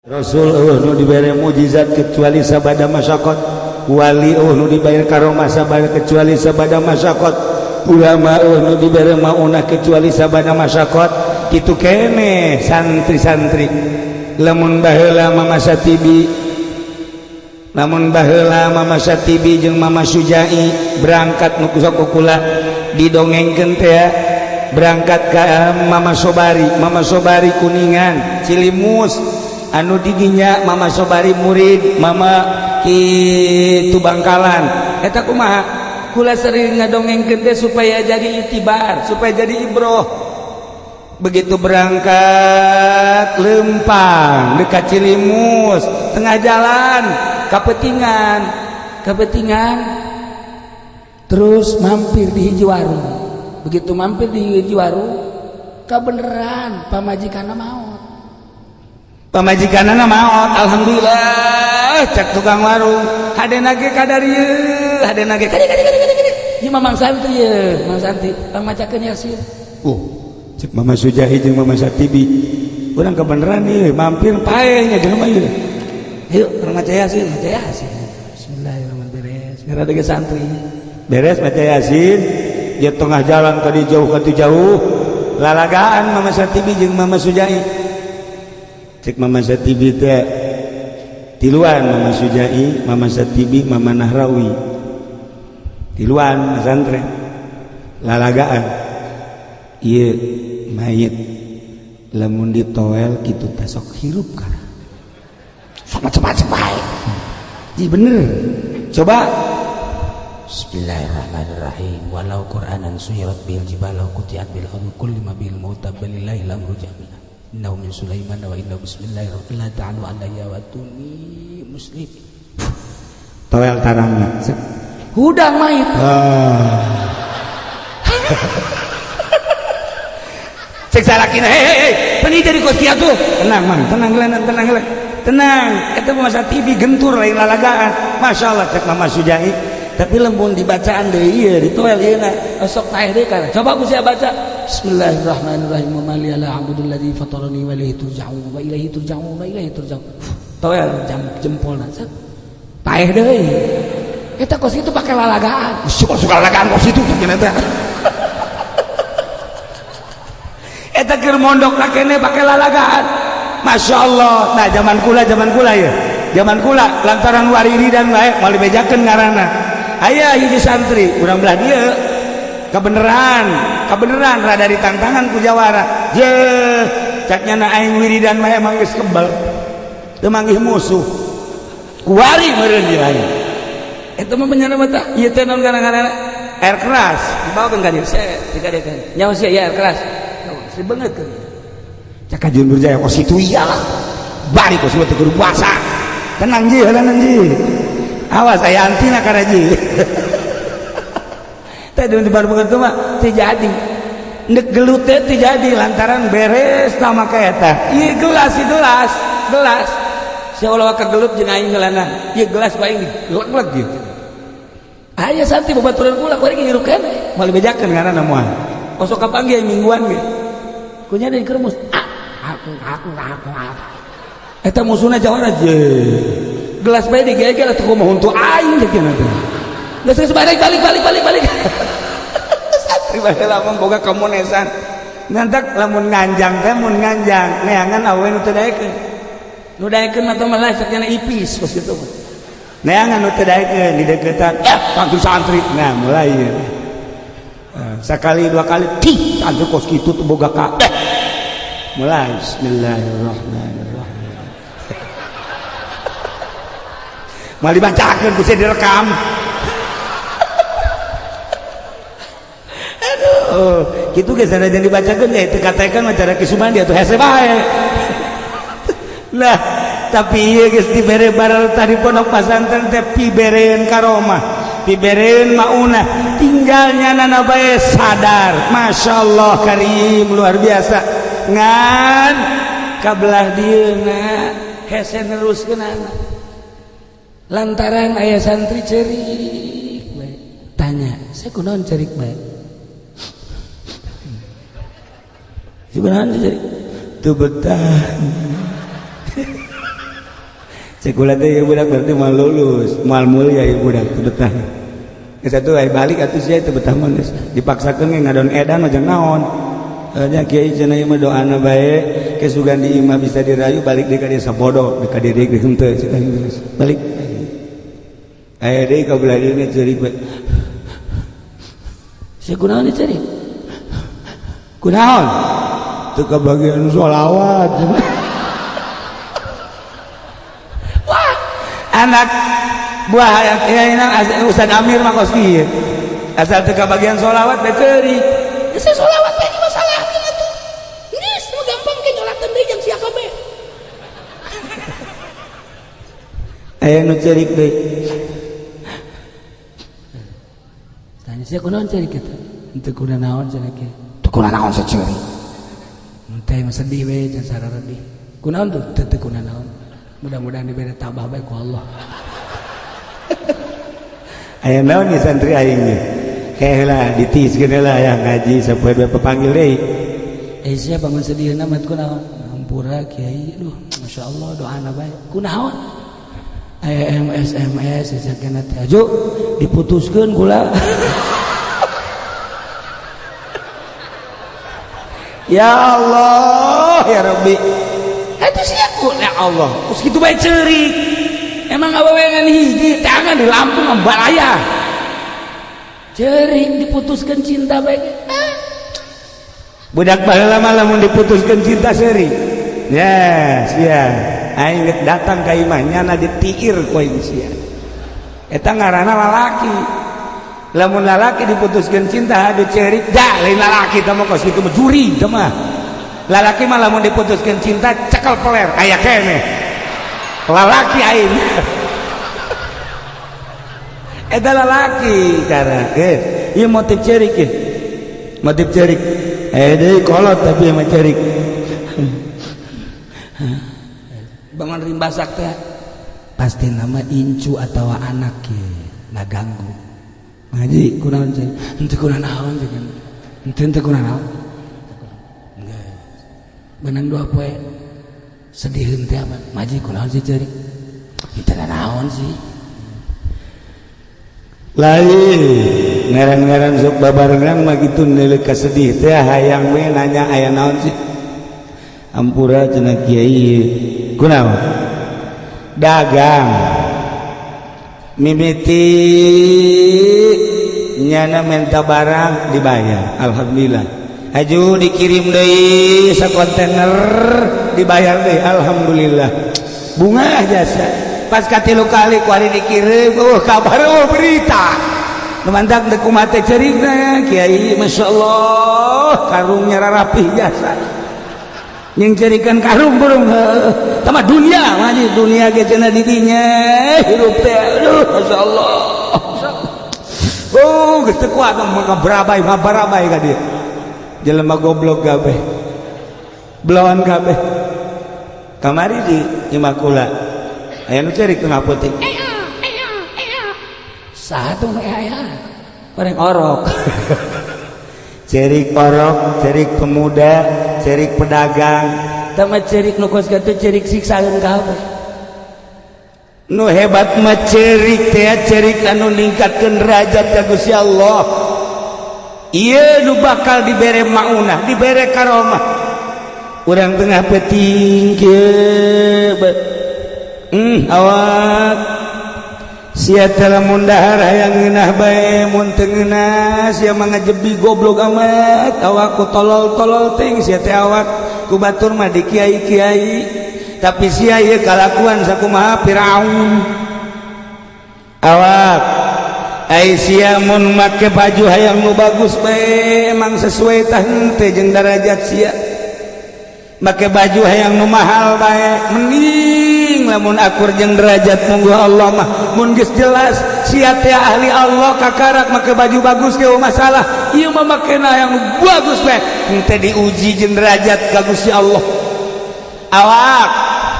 Rasul nu dibere mujizat kecuali sabada masyaqat, wali nu dibere karomah sabada kecuali sabada masyaqat, ulama nu dibere maunah kecuali sabada masyaqat. Kitu kene santri-santri lamun baheula Mama Satibi, lamun baheula Mama Satibi jeung Mama Sujai berangkat nu kusakukula didongengkeun teh berangkat ka Mama Sobari Kuningan Cilimus anu didinya Mama Sobari murid Mama kitu Bangkalan eta kumaha kula sering ngadongengkeun teh supaya jadi itibar, supaya jadi ibroh. Begitu berangkat lempang dekat Cilimus tengah jalan kapetingan terus mampir di hiji warung. Begitu mampir di hiji warung kabeneran pamajikanna maot. Pamajikanana maot, alhamdulillah cek tukang warung hadena ge kadarieu hadena ge kadi ieu Mamang Santi ye Mang Santi tang macakeun Yasin cek Mama Sujahi jeung Mama Satibi urang kebeneran ieu mampir pae nya jelema ieu ayo urang maca Yasin bismillahirrahmanirrahim ngarada ge santri beres maca Yasin dia tengah jalan tadi jauh lalagaan Mama Satibi jeung Mama Sujahi. Cek Mama Satibi teh tiluan Mama Sujai, Mama Satibi, Mama Nahrawi tiluan pesantren lalagaan ieu mayit lamun ditoel kitu teh sok hirup kana sok macam-macam bae ji bener coba Bismillahirrahmanirrahim walau Qur'anan suyirat bil jibalau qutiat bil kulli ma bil mauta balillahi lamru jami'an innahu min Sulaiman wa innahu bismillahirrahmanirrahim la ta'alu alayya wa tuni muslim toel tarangna hudang mait cek salakina hei peni jadi kos kieu tuh tenang mang tenang eta Mama Satibi gentur lain lalagaan masyaallah cek Mama Sujai tapi lembun dibacaan deui ieu ditoel ieu na sok taeh deui kana coba ku sia baca Bismillahirrahmanirrahim wa ma liya la a'budu alladzi fatarani wa ilaihi turja'un wa ilaihi turja'un wa ilaihi turja'un toel jempolna set taeh deui eta kos itu pakai lalagaan suka lalagaan kos itu gimana teh eta keur mondok kene pakai lalagaan masyaallah. Nah zaman kula ya zaman kula lantaran wariri dan bae moal dibejakeun ngaranna aya hiji santri urang belah dieu kebeneran rada ditantangan ku jawara je caknya na aing wiridan mah emang geus kebal teu manggih musuh kuari meureun di lain eta mah benyana mah tah ieu teh naon kana-kana air keras dibawakeun ka dieu saya dikadekeun nyawa sia air keras si beungeutkeun cak ka Jundur Jaya kos itu iyalah bari kos teh kudu puasa tenang ji heulenan ji awas aya antina kana ji teh di baru itu mah teu jadi ndek gelut teh teu jadi lantaran beres tama ka eta ieu gelas si Allah ka gelut jeung aing heulana ieu gelas ku aing leg ieu aya santi babaturan kula ku aing ngirup keneh moal bejakeun ngaranna moal osok kapanggih mingguan ge kunya deui kermus aku eta musuhna jawara je gelas bae digegel atuh kumaha huntu aing teh kieu teh geus balik santri bae lamun boga kamonesan ngantak lamun nganjang teh mun nganjang neangan awewe nu teu daekeun mah teh malah sakjana ipis kos kitu neangan nu teu daekeun di deukeutan santri nah mulai sakali dua kali santri kos kitu teu boga ka mulai bismillahirrahmanirrahim mal dibacakeun bisa direkam aduh kitu geus ada yang dibacakeun ya teu katekan mah cara kisumandi atuh hese bae lah tapi ieu geus dibere baral tadi pondok pesantren teh pibereun karomah pibereun maunah tinggalnya nana bae sadar masyaallah karim luar biasa ngan kabelah dieuna hese neruskeun anak lantaran aya santri cerik bae tanya saya kunaon cerik bae sebenarnya cerik teu betah cek ulah teh budak berarti mal lulus mal mulia ya budak teu betah geus atuh aya balik atuh sia teu betah mah geus dipaksakeun ge ngadon edan mah jeung naon nya kiai cenah ieu mah doana bae ke sugan di imah bisa dirayu balik deui ka dia sabodo deui ka diri henteu cenah geus balik aya deui ka belah dieu ceurik bae sia kunaon ceurik kunaon teu kabagian sholawat wah anak buah ayeuna Ustaz Amir mah kos kieu asal teu kabagian sholawat bae ceurik geus sholawat bae masalah atuh geus mah gampang ke nyolakeun deui jeung sia kabeh aya nu ceurik deui tanya sia kunaon ceurik eta henteu kuna naon cenah kieu teu kuna naon saceurik teh mah sedih we jeung sararedi kunaon tuh teu kuna naon mudah-mudahan diberi tabah bae ku Allah aya naon nih santri aing ge heula ditiiskeun heula aya ngaji sapoe bae papanggil deui sia bangun sedihna mah kunaon hampura kiai aduh masyaallah doana bae kunaon aya SMS sajakna teh ajo diputuskeun kula ya Allah ya Rabbi itu siaku ya Allah terus gitu baik ceurik emang awewengan hiji tangan di Lampung Balaya ceurik diputuskan cinta baik budak baheula mah lamun diputuskan cinta seurik ya sia aing geus datang ka imah nyana ditiir ku aing sia eta ngaranna lalaki lamun lalaki diputuskan cinta ada ceurik da lain lalaki teh mah kos kitu mah juri teh mah lalaki mah lamun diputuskan cinta cekel peler aya keneh lalaki aing eta lalaki cara ieu motif ceurik ieu motif ceurik deui kolot tapi mah ceurik bangun rimbasak teh pasti nama incu atawa anak ye ngaganggu ngaji kunaon ceurik henteu kunaon jeung henteu kunaon benang dua poe sedih henteu apa maji kunaon sih ceurik henteu naon sih lain ngaran-ngaran sok babarengan mah kitu neuleuh ka sedih teh hayang we nanya aya naon sih ampura cenah kiai kunaon dagang mimiti nyana minta barang dibayar alhamdulillah aju dikirim deui sakontainer dibayar deui alhamdulillah bunga jasa pas katilu kali ku ari dikirim kabar berita mantak teu kumaha teh ceurigna kiai masyaallah karungnya rapih jasa yang cerikan karung burung sama dunia maji dunia ge cenah di dinya hirup teh aduh masyaallah geus teu kuat mah barabai ka dieu jelema goblok kabeh belawan kabeh kamari di Imahkula aya nu cerik tengah putih satu aya bareng orok cerik orok cerik pemuda cerik pedagang tama cerik nu kos kitu cerik siksaeun kabeh nu hebat mah cerik teh cerik anu ningkatkeun derajat ka Gusti Allah ieu nu bakal dibere maunah dibere karomah urang tengah peuting kieu awak sia teh lamun dahar hayang ngeunah bae mun teu ngeunah sia mah ngajebi goblok amat awak ku tolol-tolol ting sia teh awak ku batur mah di kiai-kiai tapi sia ieu kalakuan sakumaha Firaun awak ai sia mun make baju hayang nu bagus bae emang sesuai tah henteu jeung darajat sia make baju hayang nu mahal bae mending lamun akur jeung derajat mungguh Allah mah mun geus jelas sia teh ahli Allah kakarak make baju bagus ge masalah ieu mah makena yang bagus bae henteu diuji jeung derajat ka Gusti Allah awak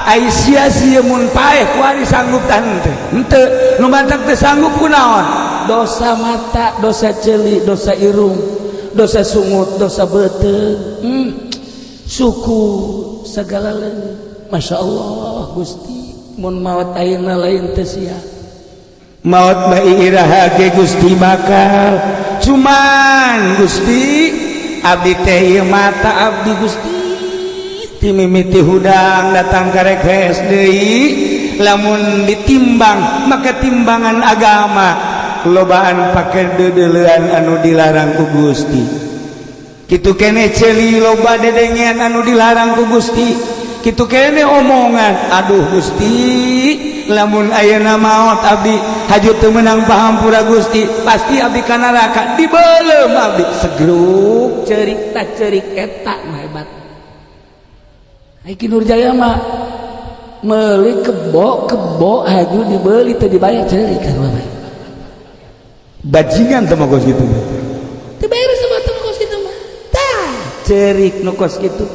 ai sia-sia mun paeh kuari sanggup tah henteu nu mantak teh sanggup kunaon dosa mata dosa ceuli dosa irung dosa sungut dosa beuteung suku segala leungeun masyaallah Gusti mun maot ayeuna lain teu sia maut bayi iraha ge Gusti bakal cuman Gusti abdi teh ieu mata abdi Gusti ti mimiti hudang datang karek hees deui lamun ditimbang maka timbangan agama lobaan pake dedeleuan anu dilarang ku Gusti kitu kene ceuli loba dedengean anu dilarang ku Gusti kitu kene omongan aduh Gusti lamun ayeuna maot abdi haju teu meunang pahampura Gusti pasti abdi ka neraka dibeuleum abdi segruk ceurik tak ceurik eta mah hebat ai Ki Nurjaya mah meuli kebo haju dibeuli teu dibayar ceurik kan bae bajingan teh mah kos kitu teu bayar sama teh kos kitu mah tah ceurik nu kos kitu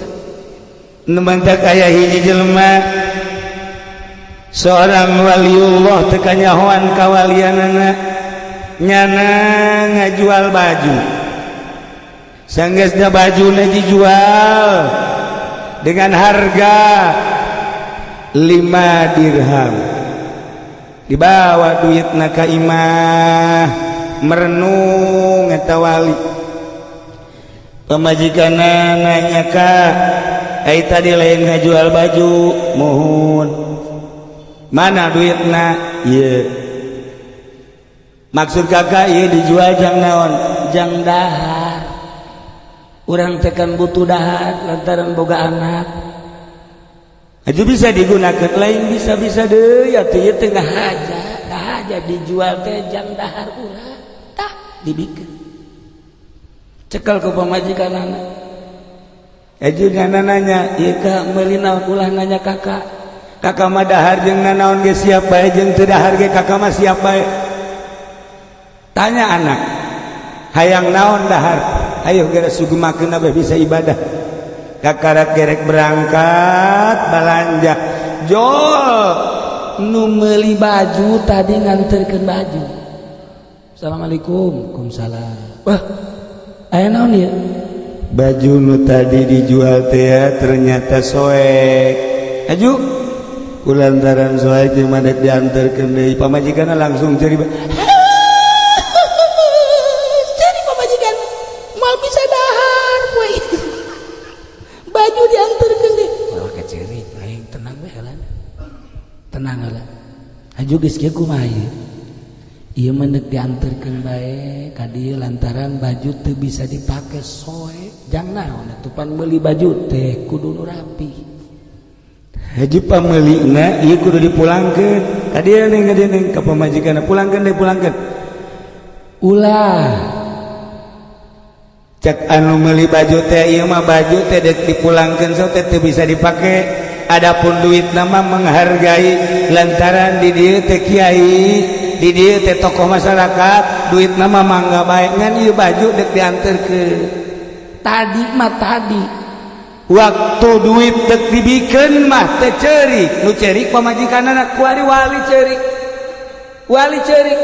nu mantak aya hiji jelema seorang waliullah teu kanyahoan kawalianana nyana ngajual baju sanggeusna bajuna dijual dengan harga 5 dirham dibawa duitna ka imah merenung eta wali pamajikanna nanya ka ai tadi lain ngajual baju mohon mana duitna ieu maksud kakak ieu dijual jang naon jang dahar urang tekan butuh dahar lantaran boga anak itu bisa digunakan lain bisa deui atuh ieu teh haja dijual teh jang dahar urang tah dibikeun cekel ku pamajikanana ejuna nanya ieu ka meuli naon ulah nanya kakak mah dahar jeung nanaon ge siap bae jeung teu dahar ge kakak mah siap bae tanya anak hayang naon dahar ayo geura sugemakeun abah bisa ibadah kakak gerek berangkat balanja jol nu meuli baju tadi nganterkeun baju Assalamualaikum Waalaikumsalam wah aya naon ieu baju nu tadi dijual teh ternyata soek aju kulantaran soek jeung mandek dianterkeun deui pamajikanna langsung ceri ceri pamajikan moal bisa dahar poe baju dianterkeun deui moal ka ceri aing tenang we heula tenang heula aju geus kieu kumaha ieu ieu mandek dianterkeun bae ka dieu lantaran baju teu bisa dipake soek jang naon atuh pan meuli baju teh kudu nu rapi haji pameulina ieu kudu dipulangkeun ka dieu neng ka pamajikanna pulangkeun ulah cek anu meuli baju teh ieu mah baju teh dek dipulangkeun so teh teu bisa dipake adapun duitna mah menghargai lantaran di dieu teh kiai di dieu teh tokoh masyarakat duitna mah mangga bae ngan ieu baju dek dianterkeun tadi waktu duit dek dibikeun mah teh ceurik nu ceurik pamajikanna kuari wali ceurik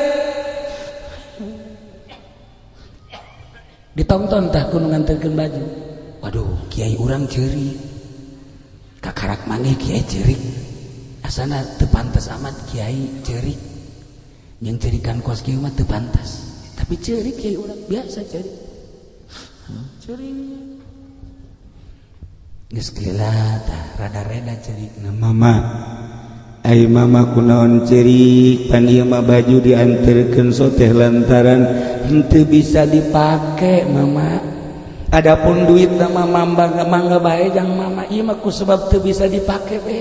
ditonton tah kudu nganterkeun baju waduh kiai urang ceurik kakarak maneh kiai ceurik asana teu pantes amat kiai ceurik yang ceurikan kos kieu mah teu pantas tapi ceurik kiai urang biasa ceurik geus kelila tah rada-rada ceurikna mama ai mama kunaon ceurik pan ieu mah baju dianterkeun so teh lantaran henteu bisa dipake mama adapun duitna mah mangga bae jang mama ieu mah ku sebab teu bisa dipake we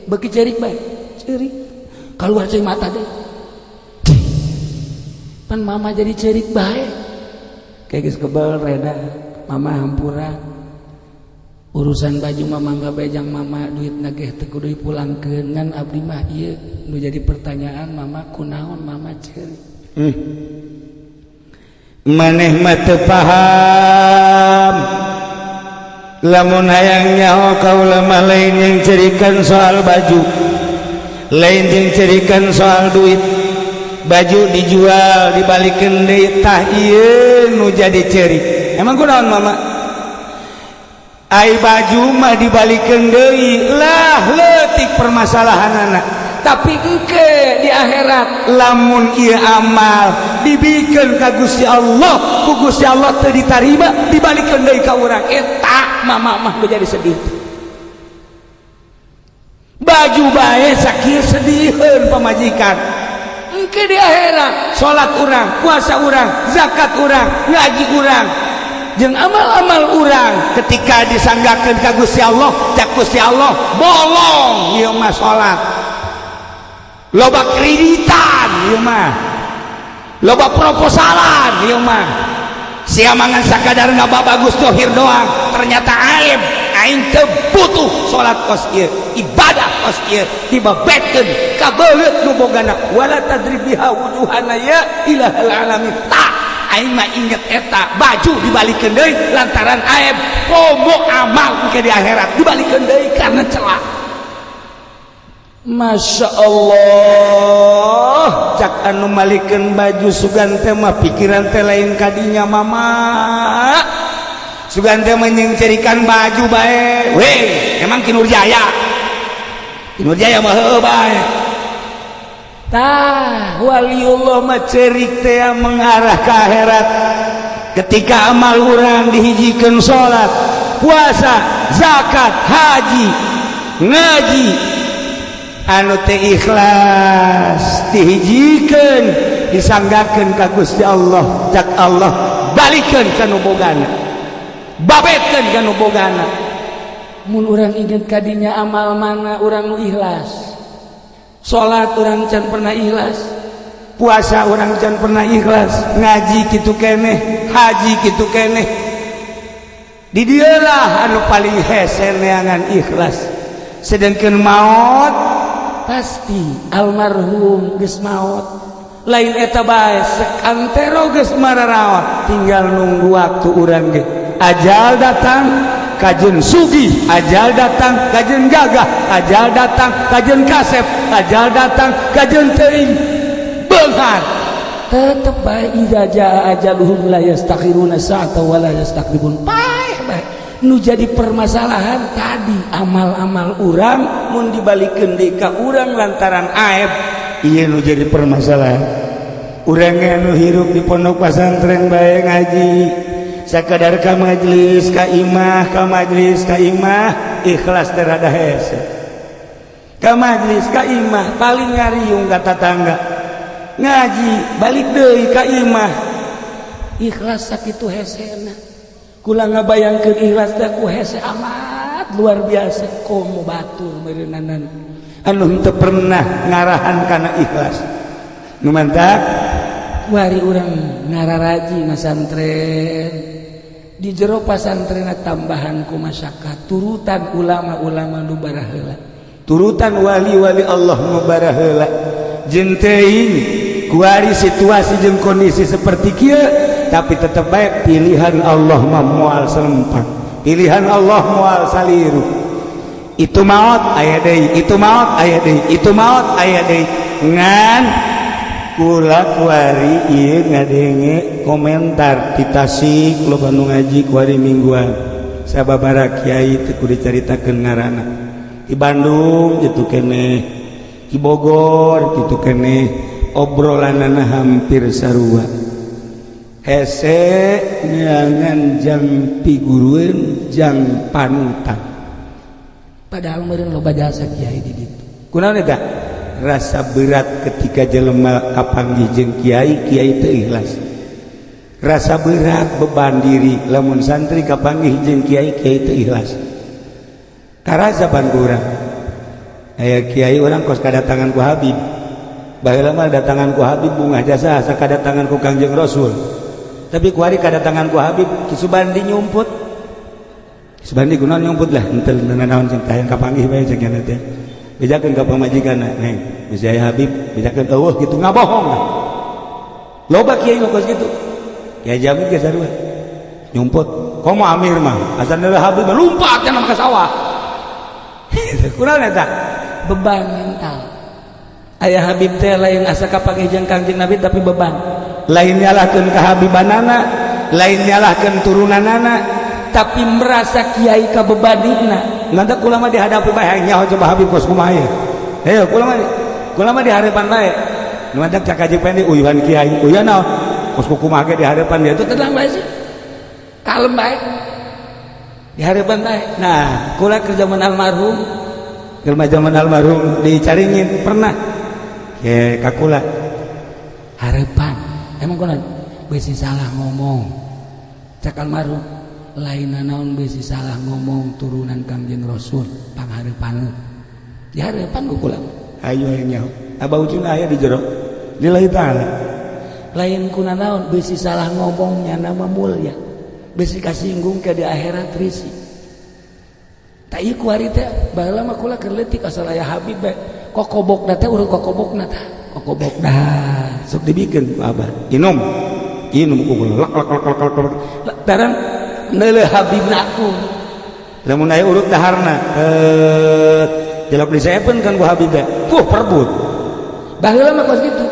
beuki ceurik bae ceurik kaluar ceuing mata deui pan mama jadi ceurik bae kayak geus kebal reda mama hampura urusan baju mah mangga bae jang mama duitna ge teu kudu dipulangkeun ngan abdi mah ieu nu jadi pertanyaan mama kunaon mama ceurik maneh mah teu paham lamun hayang nyaho kaula mah lain yang ceurikan soal baju lain yang ceurikan soal duit baju dijual dibalikeun deui tah ieu nu jadi ceurik emang kunaon mama ai baju mah dibalikeun deui lah leutik permasalahanana tapi engke di akhirat lamun ieu amal dibikeun ka Gusti Allah ku Gusti Allah teu ditarima dibalikeun deui ka urang eta mah jadi sedih baju bae sakieu sedihkeun pamajikan engke di akhirat salat urang puasa urang zakat urang ngaji urang jeung amal-amal urang ketika disanggakeun ka Gusti Allah cak Gusti Allah bolong ieu mah salat loba kreditan ieu mah loba proposalan ieu mah sia mangan sakadar ngababagus dohir doang ternyata aib aing teu butuh salat kos ieu ibadah kos ieu dibabetkeun ka beuleuh nu bogana wala tadribiha wujuhana ya ilahal alamin aing mah inget eta baju dibalikeun deui lantaran aib pomo amal ke di akhirat dibalikeun deui karena celah. Masya Allah cak anu malikeun baju sugan teh mah pikiran teh lain kadinya mama sugan teh menyengcerikan baju bae weh emang Kinurjaya mah heueuh bae tah waliullah mah cerik teh mengarah ke akhirat ketika amal urang dihijikeun salat puasa zakat haji ngaji anu teh ikhlas dihijikeun disanggakeun ka Gusti Allah cak Allah balikeun ka nu bogana babetkeun ka nu bogana mun urang inget kadinya amal mana urang nu ikhlas salat urang can pernah ikhlas puasa urang can pernah ikhlas ngaji kitu keneh haji kitu keneh di dieulah anu paling hese neangan ikhlas sedengkeun maot pasti almarhum geus maot lain eta bae sekantero geus mararaot tinggal nunggu waktu urang ge ajal datang kajen sugi ajal datang kajen gagah ajal datang kajen kasep ajal datang kajen teuing beunghar tetep bae idza jaa ajaluhum la yastakhiruna sa'atan wa la yastaqdimun bae nu jadi permasalahan tadi amal-amal urang mun dibalikeun deui ka urang lantaran aib ieu nu jadi permasalahan urang anu hirup di pondok pesantren bae ngaji sakadar ka majelis ka imah ikhlas teh rada hese ka majelis ka imah paling ngariung ka tatangga ngaji balik deui ka imah ikhlas sakitu hesena kula ngabayangkeun ikhlas teh ku hese amat luar biasa komo batur meureunanan anu teu pernah ngarahan kana ikhlas nu mantap wari urang ngararaji masantren di jero pasantren tambahan ku masyarakat turutan ulama-ulama nu baraheula turutan wali-wali Allah nu baraheula jeung teuing kuari situasi jeung kondisi seperti kieu tapi tetap baik pilihan Allah mah moal serempak pilihan Allah moal saliru itu maot aya deui itu maot aya deui itu maot aya deui ngan kula kuari ieu ngadenge komentar di Tasik loba nu ngaji kuari mingguan sababaraha kiai teu kudu dicaritakeun ngaranna di Bandung kitu keneh di Bogor kitu keneh obrolanana hampir sarua hese nyangan jang pigurueun jang panutan padahal meureun loba jasa kiai di ditu kunaon eta rasa berat ketika jelema kapanggih jeung kiai teu ikhlas rasa berat beban diri lamun santri kapanggih jeung kiai teu ikhlas karasa ban urang aya kiai urang kos kadatangan ku Habib baheula mah datangan ku Habib bunga jasa asa kadatangan ku Kangjeng Rasul tapi kuari kadatangan ku Habib Ki Subandi nyumput Subandi kunaon nyumput lah entel nanaon cing tayang kapanggih bae cing kana teh bejakeun ka pamajikanna neng geus aya Habib bejakeun eueuh kitu ngabohong loba kiai nu kos kitu kiai Jamil ge sarua nyumput komo amir mah asalna Habib lumpat kana ka sawah kunaon eta beban mental aya Habib teh lain asa kapanggih jeung Kangjeng Nabi tapi beban lain nyalahkeun ka Habibanana lain nyalahkeun turunanana tapi merasa kiai kabebanina nanti kula mah dihadapi bae nyaho coba Habib kos kumaha ye heuh kula mah kula mah di harapan bae nu madak cak Haji Pendi uyuhan kiai uyan naon kos kumaha ge di harapan dia tuh tenang bae sih kalem bae di harapan bae nah kula keur zaman almarhum dicaringin pernah ke kakula harapan emang kunaon besi salah ngomong cak almarhum lain naon besi salah ngomong turunan Kangjeng Rasul panghareupan di harapan kula ayo nyaho abah ujuna aya di jero lillahi taala lain kuna naon besi salah ngomongnya nama mulia besi kasinggung ke di akhirat risi tak ieu ku ari teh baheula mah kula keur leutik asal aya Habib bae kokobokna teh urang kokobokna tah kokobokna sok dibikeun ku abah inum ku kula lak tarang neuleuh Habibna aku lamun aya urut daharna jelok disepen kan ku Habib teh perbut baheula mah kos kitu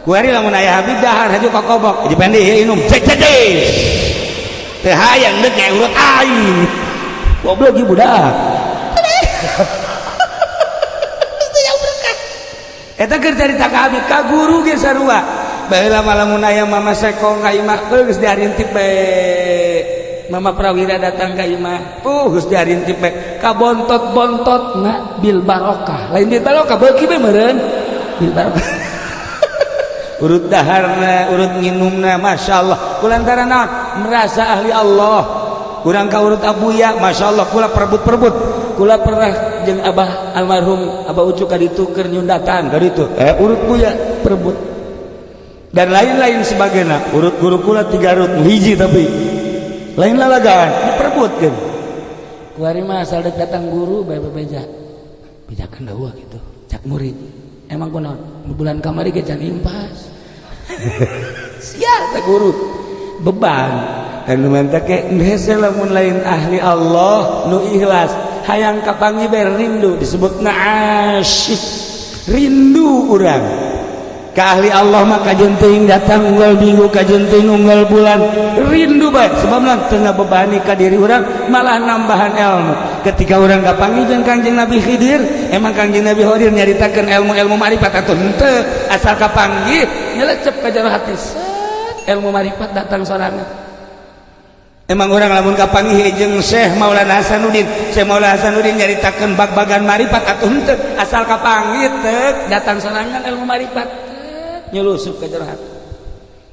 ku ari lamun aya Habib dahar haju kokobok Haji Pendi ieu inum cek teu hayang deuk kayak urut aing goblok ieu budak itu yang berkah eta keur carita ka Habib ka guru ge sarua baheula mah lamun aya Mama Seko ka imah geus diarintip bae Mama Prawira datang ka imah geus diarintip bae ka bontot-bontotna bil barokah lain bil barokah beuki bae meureun bil barokah urut daharna urut nginumna masyaallah kulantaran naon merasa ahli Allah kurang ka urut abuya masyaallah kula perebut kula pernah jeung abah almarhum abah ucu ka ditu keur nyundatan ka ditu urut buya perebut dan lain-lain sebagainya urut guru kula 3 urut hiji tapi lain lalagaan diperebutkeun ku ari mah asal datang guru bae bebeja bejakeun dawa gitu cak murid emang kunaon bulan kamari ge can impas sia teh guru beban anu mantap ke hese lamun lain ahli Allah nu ikhlas hayang kapanggih bae rindu disebutna asyik rindu urang ka ahli Allah mah kajeun teuing datang unggal minggu kajeun teuing unggal bulan rindu bae sebabna teu ngabebani ka diri urang malah nambahan ilmu ketika urang kapanggih jeung Kangjeng Nabi Khidir emang Kangjeng Nabi Khidir nyaritakeun ilmu-ilmu marifat atuh henteu asal kapanggih nyelecep ka jero hati ilmu marifat datang sorangan emang orang lamun kapanggih jeung Syekh Maulana Hasanuddin nyaritakeun bag-bagan marifat atuh henteu asal kapanggih teu datang sorangan ilmu marifat nyelusup ka jero hati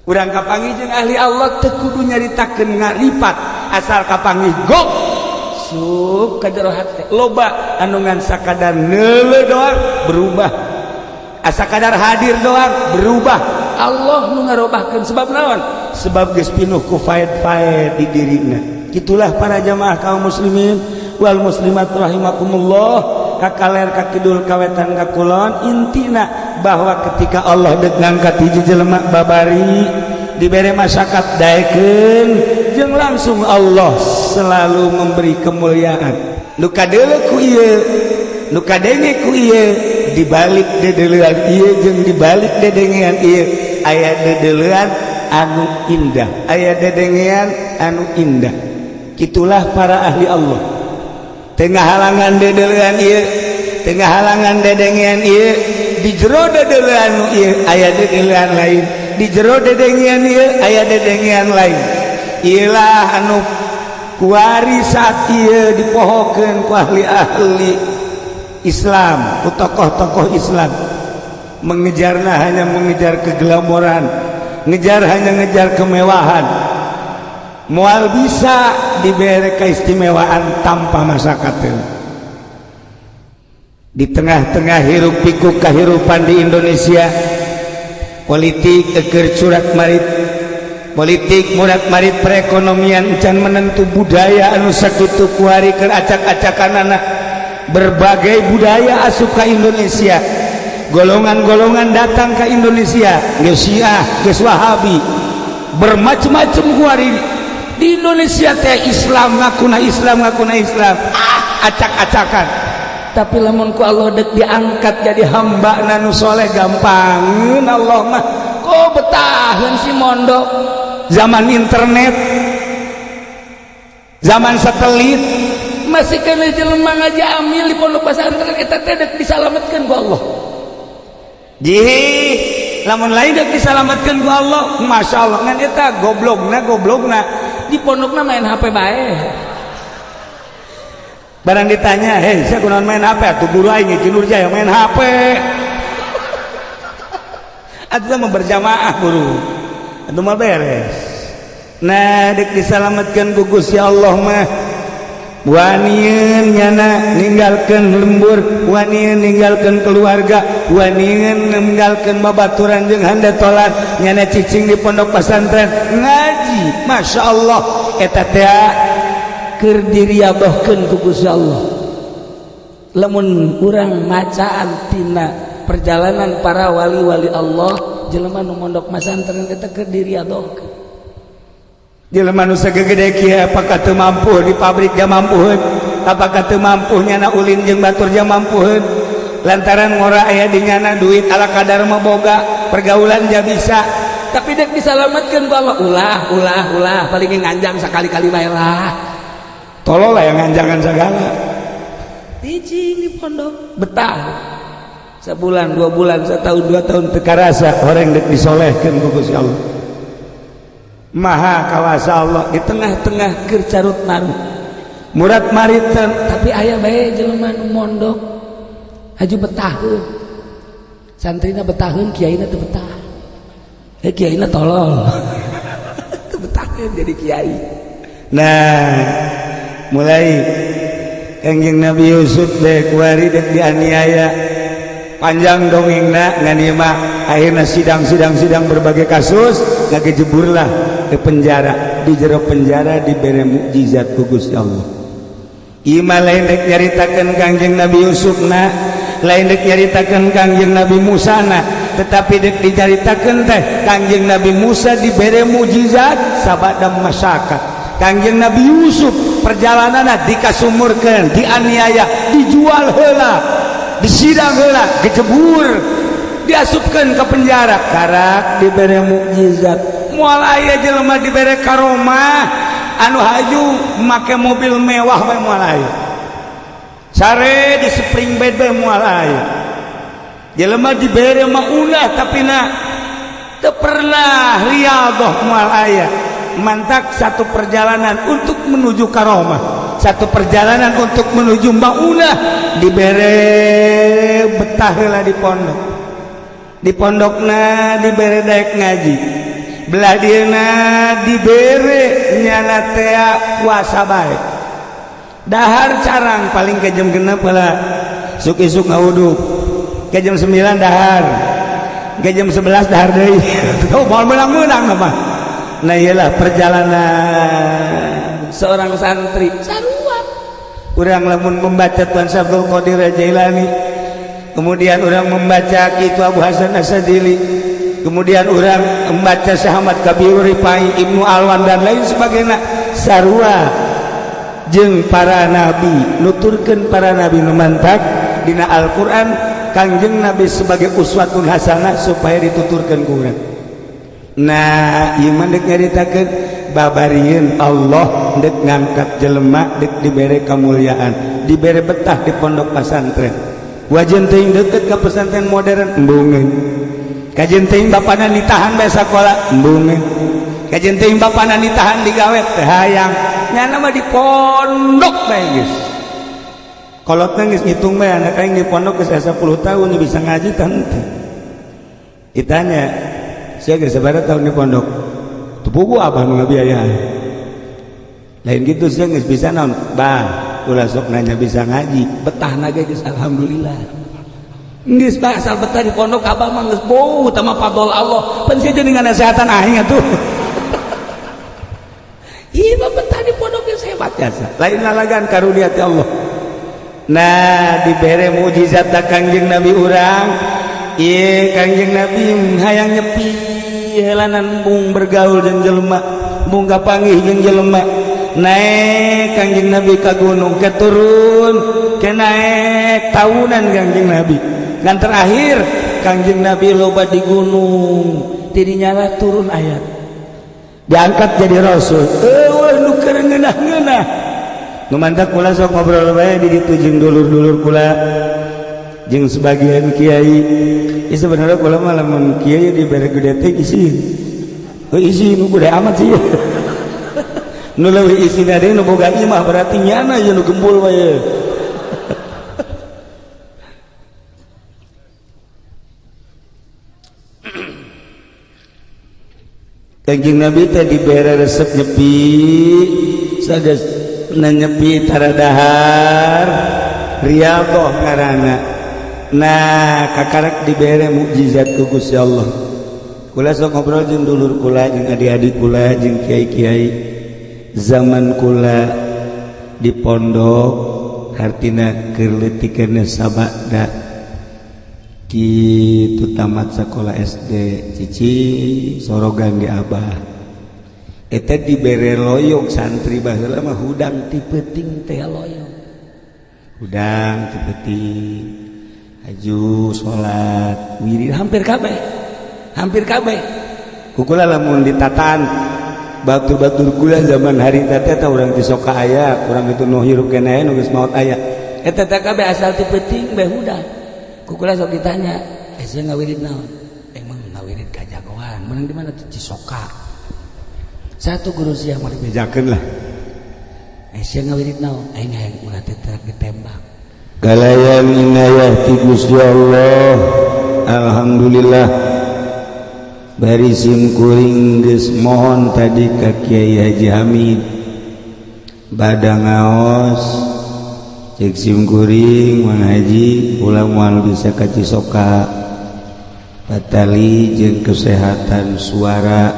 urang kapanggih jeung ahli Allah teu kudu nyaritakeun ngarifat asal kapanggih gok sup ka jero hati loba anu ngan sakadar neuleuh doang berubah asa kadar hadir doang berubah Allah nu ngarobahkeun sebab naon sebab geus pinuh ku faed-faed di dirina kitulah para jamaah kaum muslimin wal muslimat rahimakumullah kakaler ka kidul kawetan ka kulon intina bahwa ketika Allah deuk ngangkat hiji jelema babari dibere masyarakat daekeun jeung langsung Allah selalu memberi kemuliaan nu kadeuleu ku ieu nu kadenge ku ieu dibalik dedeleuan ieu jeung dibalik dedengean ieu aya dedeleuan anu indah aya dedengean anu indah kitulah para ahli Allah tengah halangan dedeleuan ieu tengah halangan dedengean ieu di jero dedeleuan nu ieu aya dedeleuan lain di jero dedengean ieu aya dedengean lain ieulah anu kuari saat ieu dipohokeun ku ahli-ahli Islam ku tokoh-tokoh Islam mengejarna hanya mengejar keglamoran hanya ngejar kemewahan moal bisa diberi keistimewaan tanpa masyarakat di tengah-tengah hiruk pikuk kehidupan di Indonesia politik keur curat marit politik murat marit perekonomian can menentu budaya anu sakitu kuari keur acak-acakanana berbagai budaya asup ka Indonesia golongan-golongan datang ke Indonesia geus Syiah geus Wahabi bermacam-macam kuari di Indonesia teh Islam ngakuna Islam acak-acakan tapi lamun ku Allah deuk diangkat jadi hamba nu soleh gampang Allah mah kok betaheun si mondok zaman internet zaman satelit masih kena jelema ngaji amil di pondok pesantren eta teh deuk disalametkeun ku Allah jih lamun lain dek disalamatkeun ku Allah masyaallah ngan eta goblokna di pondokna main HP bae. Barang ditanya, "Hei, saya kunaon main HP?" Atuh guru aing Ki Nurjaya main HP. Atuh mah berjamaah guru. Atuh mah beres. Nah, dek disalamatkeun ku Gusti Allah mah wanian nyana ninggalkeun lembur, wanian ninggalkeun keluarga, wanian ninggalkeun babaturan jeung handatolan nyana cicing di pondok pesantren ngaji. Masya Allah eta teh keur diriabahkeun ku Gusti Allah. Lamun urang macaan tina perjalanan para wali-wali Allah jelema nu mondok pesantren eta keur diriabahkeun. Jelema nu sagede kieu apakah teu mampu di pabrik ja mampuheun, apakah teu mampu nyana ulin jeung batur ja mampuheun, lantaran ngora aya di nyana duit ala kadar mah boga, pergaulan ja bisa, tapi dek disalamatkeun ku Allah ulah paling nganjang sakali-kali bae lah. Tolol lah yang nganjangan segala. Dijing di pondok betah. Sebulan, 2 bulan, setahun, 2 tahun teu karasa horeng dek disolehkeun ku Gusti Allah. Maha kawasa Allah di tengah-tengah keur carut marut murad maritan tapi aya bae jelema nu mondok aju betahkeun santrina betahkeun kiaina teu betah kiaina tolol teu betahkeun jadi kiai. Nah mulai Kangjeng Nabi Yusuf dek kuari dek dianiaya panjang dongengna ngan ieu mah akhirna sidang berbagai kasus ngagejeburlah ke penjara, di jero penjara dibere mukjizat ku Gusti Allah. Ieu mah lain dek nyaritakeun Kangjeng Nabi Yusuf na, lain dek nyaritakeun Kangjeng Nabi Musa na, tetapi dek dicaritakeun teh Kangjeng Nabi Musa dibere mukjizat sabada masyarakat. Kangjeng Nabi Yusuf perjalananna dikasumurkeun, dianiaya, dijual heula, disidang heula, gejebur, diasupkeun ke penjara, karak dibere mukjizat. Moal aya jelema dibere karomah anu haju make mobil mewah bae moal aya. Sare di spring bed bae moal aya. Jelema dibere maunah tapi na teu pernah riyadhah moal aya. Mantak satu perjalanan untuk menuju karomah, satu perjalanan untuk menuju maunah dibere betah heula di pondok. Di pondokna dibere daek ngaji. Belah dieuna dibere nyana tea puasa bae. Dahar carang paling ke jam 6 heula suk-isuk ngawudu. Ke jam 9 dahar. Ke jam 11 dahar deui. Tuh moal menang-menang mah. Nah iyalah perjalanan seorang santri sarua. Urang lamun membaca Tuan Sabdul Qadir Jailani, kemudian orang membaca Kitu Abu Hasan Asadili, kemudian orang membaca Syekh Ahmad Kabir Rifai, Ibnu Alwan dan lain sebagainya, sarua jeung para nabi nuturkeun para nabi nu mantap dina Al-Qur'an Kangjeng Nabi sebagai uswatun hasanah supaya dituturkeun ku urang. Nah ieu mah deuk nyaritakeun babarieun Allah deuk ngangkat jelema deuk dibere kamulyaan, dibere betah di pondok pesantren. Wajan teuing deukeut ka pesantren modern embungeun. Kajen teuing bapana nitahan bae sakola embungeun. Kajen teuing bapana nitahan di gawe teu hayang. Nyana mah di pondok bae geus. Kolotna geus ngitung bae anak aing di pondok geus 10 tahun bisa ngaji tah henteu. Ditanya, "Sia geus sabaraha tahun di pondok?" "Teu puguh abah nu ngabiayaan." Lain kitu sia geus bisa naon? Bah, ulah sok nanya bisa ngaji, betahna ge geus alhamdulillah. Geus asal betah di pondok abah mah geus beuh tah mah fadol Allah. Pan sia jeung ngasehatan aing atuh. Ieu mah betah di pondok geus hebat jasa. Lain lalagan karunia ti Allah. Nah, dibere mukjizat da Kangjeng Nabi urang. Ieu Kangjeng Nabi hayang nyepi helanan bung bergaul jeung jelema, bung kapanggih jeung jelema. Naik Kangjeng Nabi ka gunung, keturun, ke naik tahunan Kangjeng Nabi. Dan terakhir Kangjeng Nabi loba di gunung, tidinya lah turun ayat, diangkat jadi rasul. Eueuh nu keur ngeunah-ngeunah. Nu mantap kula sok ngobrol bae di ditu jeung dulur-dulur kula jeung sebagian kiai sebenarnya kalau malaman kiai dibere gede teh isi nu gede amat sih nu leuwih isina deui nu boga imah berarti nyana ye nu gembul wae Kanjeng Nabi teh dibere resep nyepi sages nyepi taradahar riyadhah ngaranna. Nah kakarek dibere mukjizat ku Gusti Allah. Kula sok ngobrol jeung dulur kula jeung adik-adik kula jeung kiai-kiai zaman kula di pondok hartina keur leutikeun sabada kitu tamat sekolah SD cici sorogan di Abah eta dibere loyong santri baheula mah hudang ti peuting teh loyong hudang ti peuting aju salat wirid hampir kabeh kukula lamun ditatan batur-batur kula zaman hari teh teh urang ti soka aya urang itu nu hirup keneh nu geus maot aya eta teh kabeh asal ti peuting bae hudang kukula sok ditanya saya ngawirid naon emang ngawirid kajagoan menang di mana tuh Cisoka satu guru siang mari bejakeun lah saya ngawirid naon aing hayang ulah teh ditembak galayan inayah ti Gusti Allah alhamdulillah bari sim kuring geus mohon tadi ka Kiai Haji Hamid badang ngaos cek sim kuring Mang Haji ulang moal bisa ka Cisoka batali jeung kesehatan suara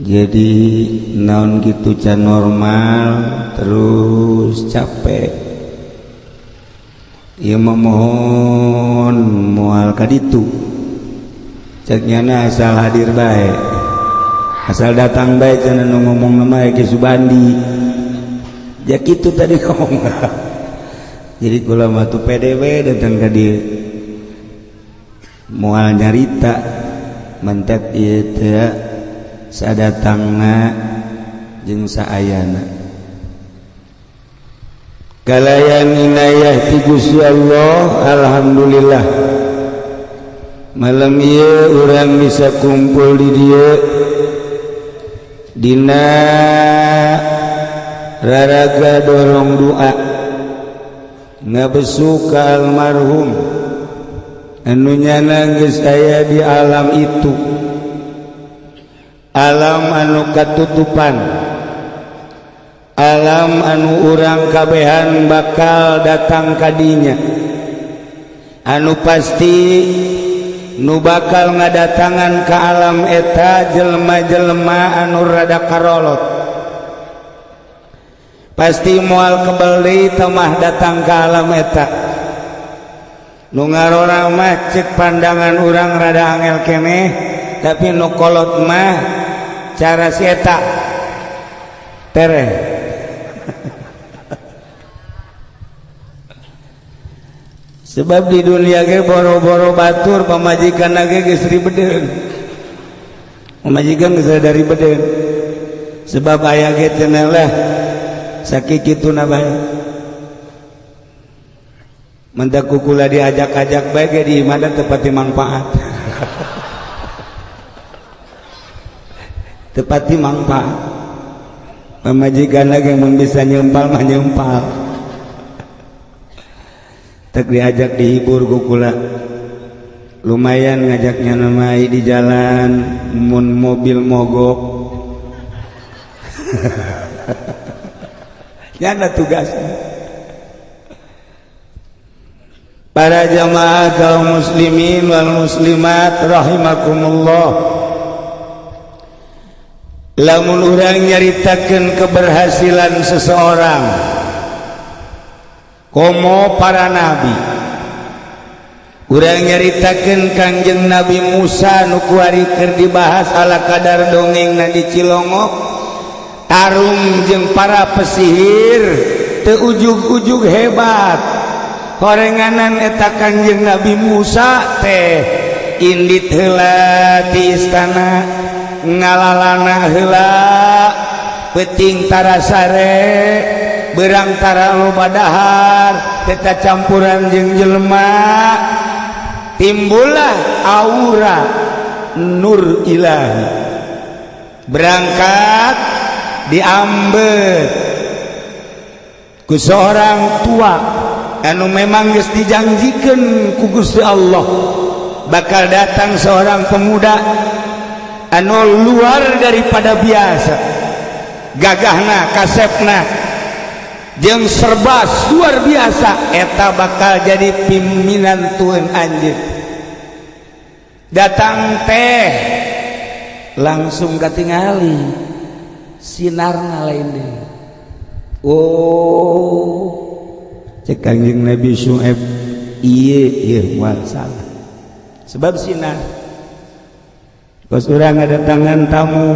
jadi naon gitu can normal terus capek ieu mohon moal ka ditu cek nyana asal hadir bae asal datang bae cenah nu ngomong nama Ki Subandi ya gitu tadi ngomong jadi kula mah tu PDW datang ka dieu moal nyarita mentek ieu teh sadatangna jeung saayana galayan inayah ti Gusti Allah alhamdulillah malam ieu urang bisa kumpul di dieu dina raraga dorong doa ngabesu ka almarhum anu nyana geus aya di alam itu alam anu katutupan alam anu urang kabehan bakal datang kadinya anu pasti nu bakal ngadatangan ka alam eta jelema-jelema anu rada karolot pasti moal kebal deui tamah datang ka alam eta nu ngarora mah cek pandangan urang rada angel keneh tapi nu kolot mah cara si eta tere sebab di dunia ge boro-boro batur pamajikan ge geus ribedeun pamajikan geus dari bedeun sebab aya ge teh lah sakikituna bae mentak kukula diajak-ajak bae ge di imadah tepati manfaat tepati manfaat pamajikan lagi mun bisa nyempal mah nyempal tak diajak dihibur kukula lumayan ngajaknya namai di jalan mun mobil mogok nyana tugasnya para jamaah kaum muslimin wal muslimat rahimakumullah lamun urang nyaritakeun keberhasilan seseorang komo para nabi urang nyaritakeun Kangjeng Nabi Musa nu kuari keur dibahas ala kadar dongengna di Cilongok Tarung jeung para pesihir teu ujug-ujug hebat horenganan eta Kangjeng Nabi Musa teh indit heula ti istana ngalalana heula peuting tarasare berangtara loba dahar teta campuran jeung jelema timbullah aura nur ilahi berangkat diambet ku seorang tua anu memang geus dijanjikeun ku Gusti Allah bakal datang seorang pemuda anu luar daripada biasa gagahna kasepna jeung serba luar biasa eta bakal jadi pimpinan tueun anjeun datang teh langsung katingali sinarna lain deui oh cek Kangjeng Nabi Syuaib ieu moal salah sebab sinar pas urang ngadatangan tamu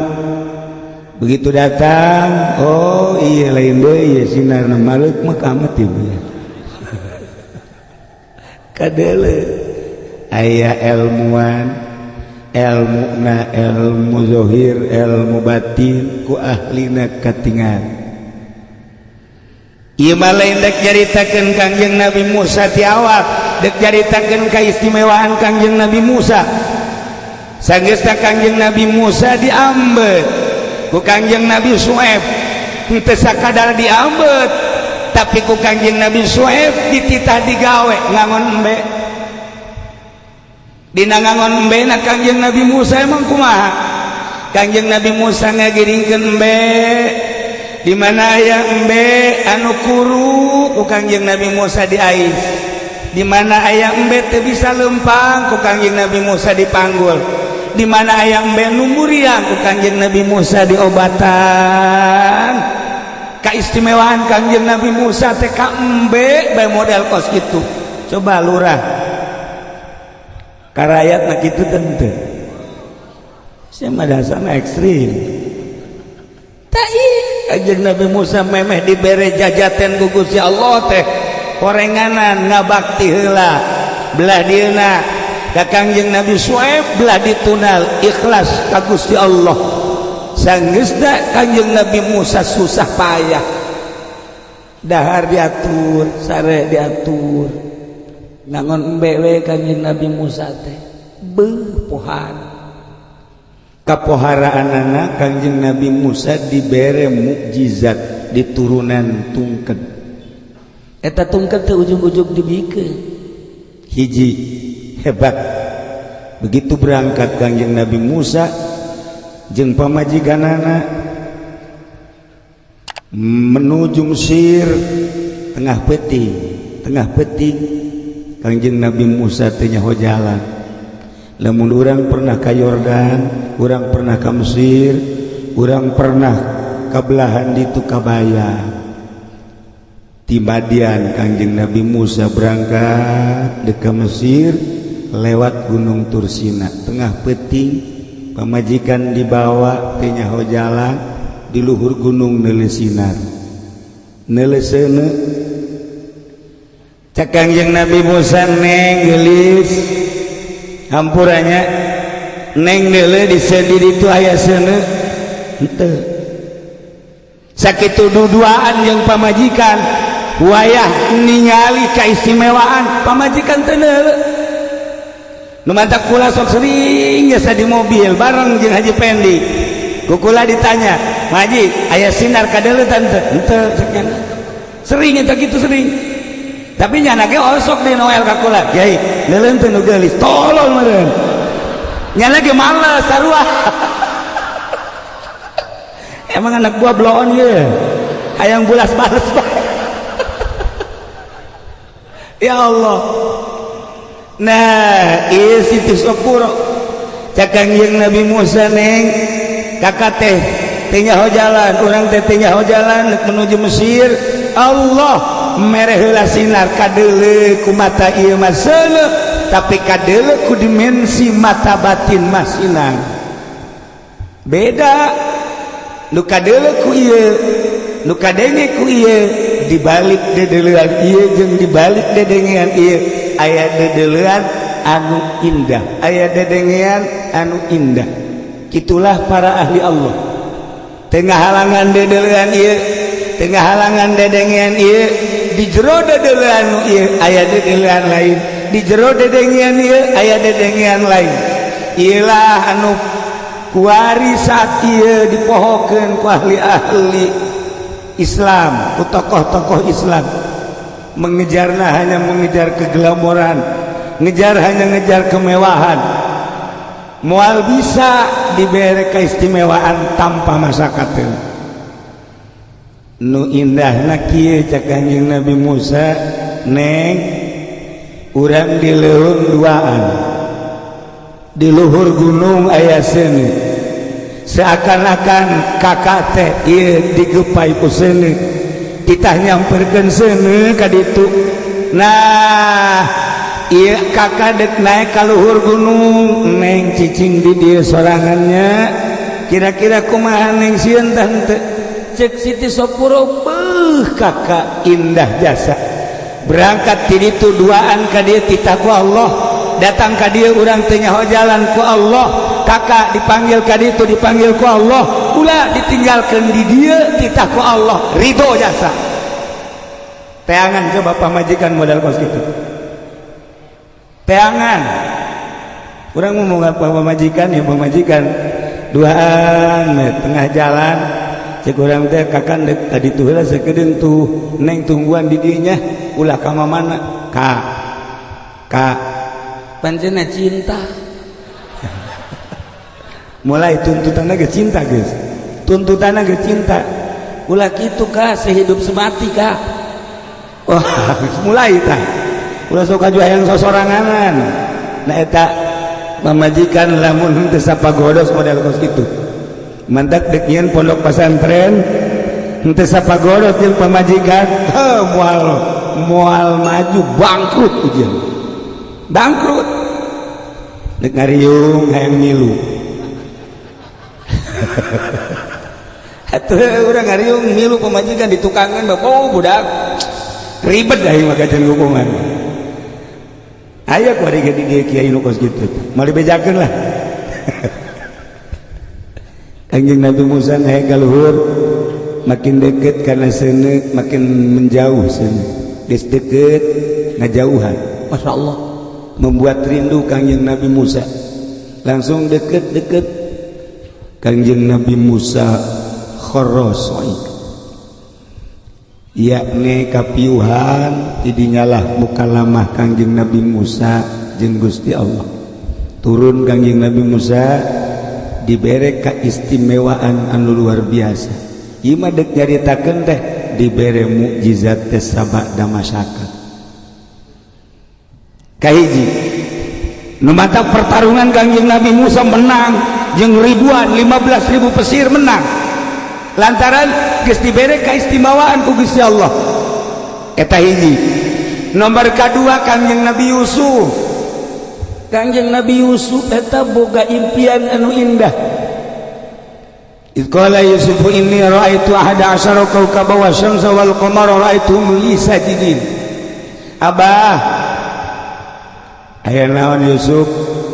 begitu datang oh iya lain deui sinarna maleuk mah kamet ieu kadele aya ilmuwan ilmuna ilmu zahir ilmu batin ku ahlina katingal ieu mah lain dek nyaritakeun Kangjeng Nabi Musa ti awal dek nyaritakeun kaistimewaan Kangjeng Nabi Musa sageusna Kangjeng Nabi Musa diambet ku Kangjeng Nabi Syuaib teu sakadar diambet tapi ku Kangjeng Nabi Syuaib dititah digawe ngangon embe dina ngangon embe na Kangjeng Nabi Musa emang kumaha Kangjeng Nabi Musa ngagiringkeun embe di mana aya embe anu kuru ku Kangjeng Nabi Musa diais di mana aya embe teu bisa lempang ku Kangjeng Nabi Musa dipanggul di mana aya embe nu muriang ku Kangjeng Nabi Musa diobatan kaistimewaan Kangjeng Nabi Musa teh ka embe bae model kos kitu coba lurah karayatna kitu teu sia mah dasarna ekstrim tah Kangjeng Nabi Musa memeh dibere jajaten ku Gusti Allah teh korenganan ngabakti heula belah dieuna ka Kangjeng Nabi Syuaib belah ditunal ikhlas ka Gusti Allah sanggeusna Kangjeng Nabi Musa susah payah dahar diatur sare diatur ngangon embe we Kangjeng Nabi Musa teh beuh pohara kapoharaanana Kangjeng Nabi Musa dibere mukjizat di turunan tungked eta tungked teh ujung-ujung dibikeun hiji hebat begitu berangkat Kangjeng Nabi Musa jeung pamajikanana menuju Mesir tengah peuting Kangjeng Nabi Musa teh nyaho jalan lamun urang pernah ka Yordan urang pernah ka Mesir urang pernah ka belahan ditu kabaya di Madian Kangjeng Nabi Musa berangkat dek ka Mesir lewat Gunung Tursina tengah peuting pamajikan dibawa teh nyaho jalan di luhur gunung neuleusinar neuleuseuna cak Kangjeng Nabi Musa neng geulis hampurannya neng neule di sendiri itu aya seuneu henteu sakitu duduaan jeung pamajikan wayah ningali kaistimewaan pamajikan teu neule nu mantak kula sok sering biasa di mobil bareng jeung Haji Pendi kukula ditanya Haji aya sinar kadeleutan teu henteu cenah sering eta kitu sering tapi nyana ge osok di Noel ka kula Kyai leuleun teu nu geulis tolol meureun nyana ge males sarua emang anak buah bloon ye hayang bulas bales ya Allah nah ieu Siti Sopuro cak Kangjeng Nabi Musa neng kakak teh nyaho jalan urang teh nyaho jalan menuju Mesir Allah mere heula sinar kadeuleu ku mata ieu mah seuleuh tapi kadeuleu ku dimensi mata batin mah sinar beda nu kadeuleu ku ieu nu kadenge ku ieu dibalik dedeleuan ieu jeung dibalik dedengean ieu aya dedeleuan anu indah aya dedengean anu indah kitulah para ahli Allah tengah halangan dedeleuan ieu tengah halangan dedengian ieu di jero dedelan ieu aya dedelan lain di jero dedengian ieu aya dedengian lain ieulah anu kuari saat ieu dipohokeun ku ahli-ahli Islam ku tokoh-tokoh Islam mengejarna hanya mengejar keglamoran ngejar hanya ngejar kemewahan moal bisa dibere keistimewaan tanpa masyarakat nu indahna kieu cak Kanjeng Nabi Musa neng urang di leuweung duaan di luhur gunung aya seuneu seakan-akan kakak teh ieu digepai ku seuneu titah nyamperkeun seuneu ka ditu nah ieu kakak dek naik ka luhur gunung neng cicing di dieu sorangannya kira-kira kumaha neng sieun tah henteu cek Siti Sopuro kakak indah jasa berangkat ti ditu duaan ka dieu titah ku Allah datang ka dieu urang teu nyaho jalan ku Allah kakak dipanggil ka ditu dipanggil ku Allah ulah ditinggalkeun di dieu titah ku Allah ridho jasa teangan ke bapak majikan modal kos kitu teangan urang ngomong apa majikan ya pamajikan duaan tengah jalan cek urang teh kakan dek tadi tuh heula sakedeung tuh neng tungguan di dieu nya ulah ka mana ka panjenengan cinta mulai tuntutanna ge cinta geus tuntutanna ge cinta ulah kitu ka sehidup semati ka wah mulai tah ulah sok kaju hayang sosoranganan nah eta mamajikan lamun teu sapagodos model kos kitu mantak dek nyeun pondok pesantren henteu sapagodos jeung pamajikan moal maju bangkrut ujian bangkrut dek ngariung hayang milu atuh urang ngariung milu pamajikan di tukangan bapak budak ribet aing mah kajen hukuman aya ku ari ge di kiai nu kos kitu mau dibejakeun lah Kanjeng Nabi Musa naik ka luhur makin deket karena seuneu makin menjauh seuneu geus deket ngajauhan Masya Allah membuat rindu Kanjeng Nabi Musa langsung deket-deket Kanjeng Nabi Musa khorosoi yakni kapiuhan didinyalah mukalamah Kanjeng Nabi Musa jeung Gusti Allah turun Kanjeng Nabi Musa dibere keistimewaan anu luar biasa ieu mah deuk nyaritakeun teh dibere mukjizat teh sabada masyarakat kahiji nu matak pertarungan Kanjeng Nabi Musa menang jeung ribuan 15.000 pesir menang lantaran geus dibere keistimewaan ku Gusti Allah eta hiji nomor kadua Kanjeng Nabi Yusuf Kanjeng Nabi Yusuf eta boga impian anu indah. Qala Yusuf inni ra'aitu ahada asyara kawkaban wasyamsa wal qamara ra'aituhum li sajidin. Abah aya naon Yusuf?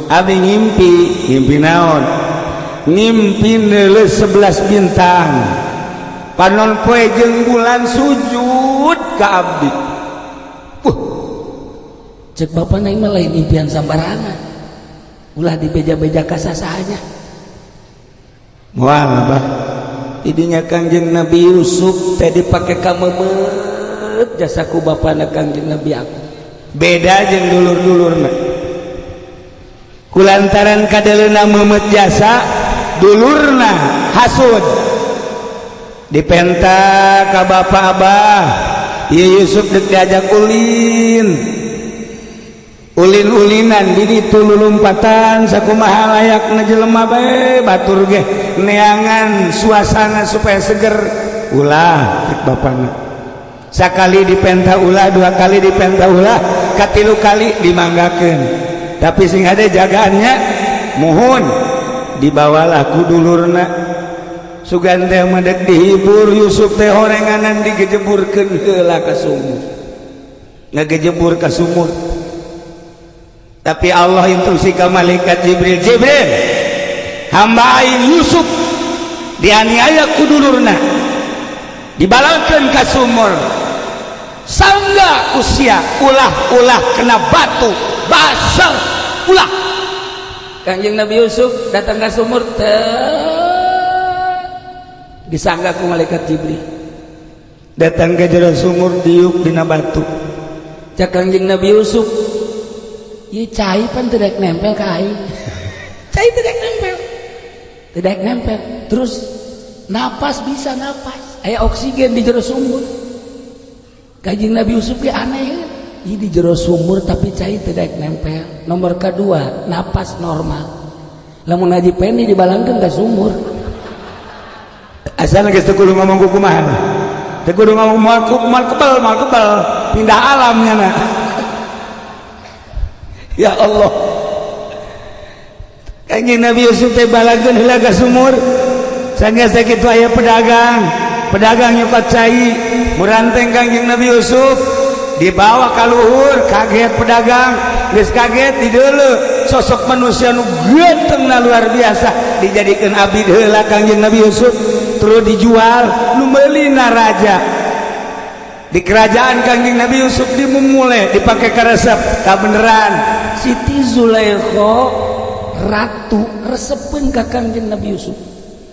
Abi ngimpi naon? Ngimpi neuleus 11 bintang. Panon poe jeung bulan sujud ka abdi. Cek bapak naik mah lain impian sambarangan ulah dibeja-beja kasasanya moal abah tidinya Kanjeng Nabi Yusuf teh dipake ka meumeut jasa ku bapana Kanjeng Nabi aku beda jeung dulur-dulurna kulantaran kadeleuna meumeut jasa dulurna hasud dipenta ka bapak abah ieu Yusuf deuk diajak ulin-ulinan di ditu lulumpatan sakumaha layakna jelema bae batur ge neangan suasana supaya seger ulah cek bapana sakali dipenta ulah dua kali dipenta ulah katilu kali dimanggakeun tapi sing ada jagaannya mohon dibawalah ku dulurna sugan teh medek dihibur Yusuf teh horenganan digejeburkeun heula ka sumur ngagejebur ka sumur tapi Allah instruksi ke malaikat Jibril hamba aing Yusuf dianiaya ku dulurna dibalalkeun ka sumur sangga usia ulah-ulah kena batu basal ulah. Kanjeng Nabi Yusuf datang ke sumur disangga ku malaikat Jibril, datang ke jero sumur diuk dina batu. Cak Kanjeng Nabi Yusuf, ieu cai pan teu daek nempel ka aing. Cai teu daek nempel. Terus napas bisa napas, aya oksigen di jero sumur. Kanjeng Nabi Yusuf ge aneh, ieu di jero sumur tapi cai teu daek nempel. Nomor kedua, napas normal. Lamun Haji Pendi dibalangkeun ka sumur. Asal geus teu kudu ngomong kumaha. Teu kudu ngomong mal kebal, pindah alamnya na. Ya Allah. Kanjeng Nabi Yusuf teh balangkeun heula ka sumur. Sanggeus kitu aya pedagang nyokot cai, muranteng Kanjeng Nabi Yusuf dibawa ka luhur, kaget pedagang, geus kaget di deuleu sosok manusia nu geuteungna luar biasa dijadikeun abdi heula Kanjeng Nabi Yusuf, terus dijual nu meulina raja. Di kerajaan Kanjeng Nabi Yusuf dimumule dipake karesep kabeneran Siti Zulaikha ratu resepeun ka Kanjeng Nabi Yusuf.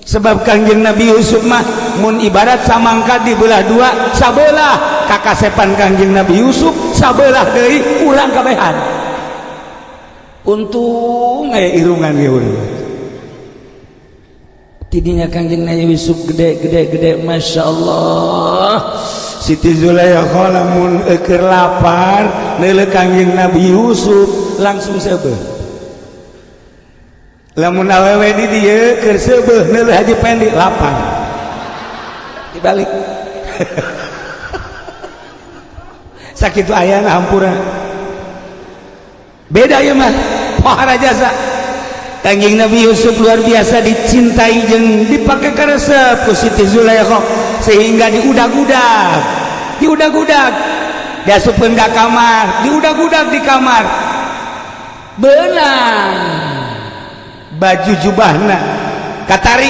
Sebab Kanjeng Nabi Yusuf mah mun ibarat samangkat dibelah dua, sabelah kakasepan Kanjeng Nabi Yusuf, sabelah deui urang kabehan. Untung aya irungan ge urang. Tidinya Kanjeng Nabi Yusuf gede, Masya Allah. Siti Zulaikha lamun keur lapar neuleuh Kanjeng Nabi Yusuf langsung seubeuh. Lamun awewe di dieu keur seubeuh neuleuh Haji Pendi lapar. Dibalik. Sakitu ayana hampura. Beda ieu mah pahara jasa. Kanjeng Nabi Yusuf luar biasa dicintai jeung dipake karesep ku Siti Zulaikha sehingga diudag-udag diasupkeun ka kamar, diudag-udag di kamar. Beunang baju jubahna katarik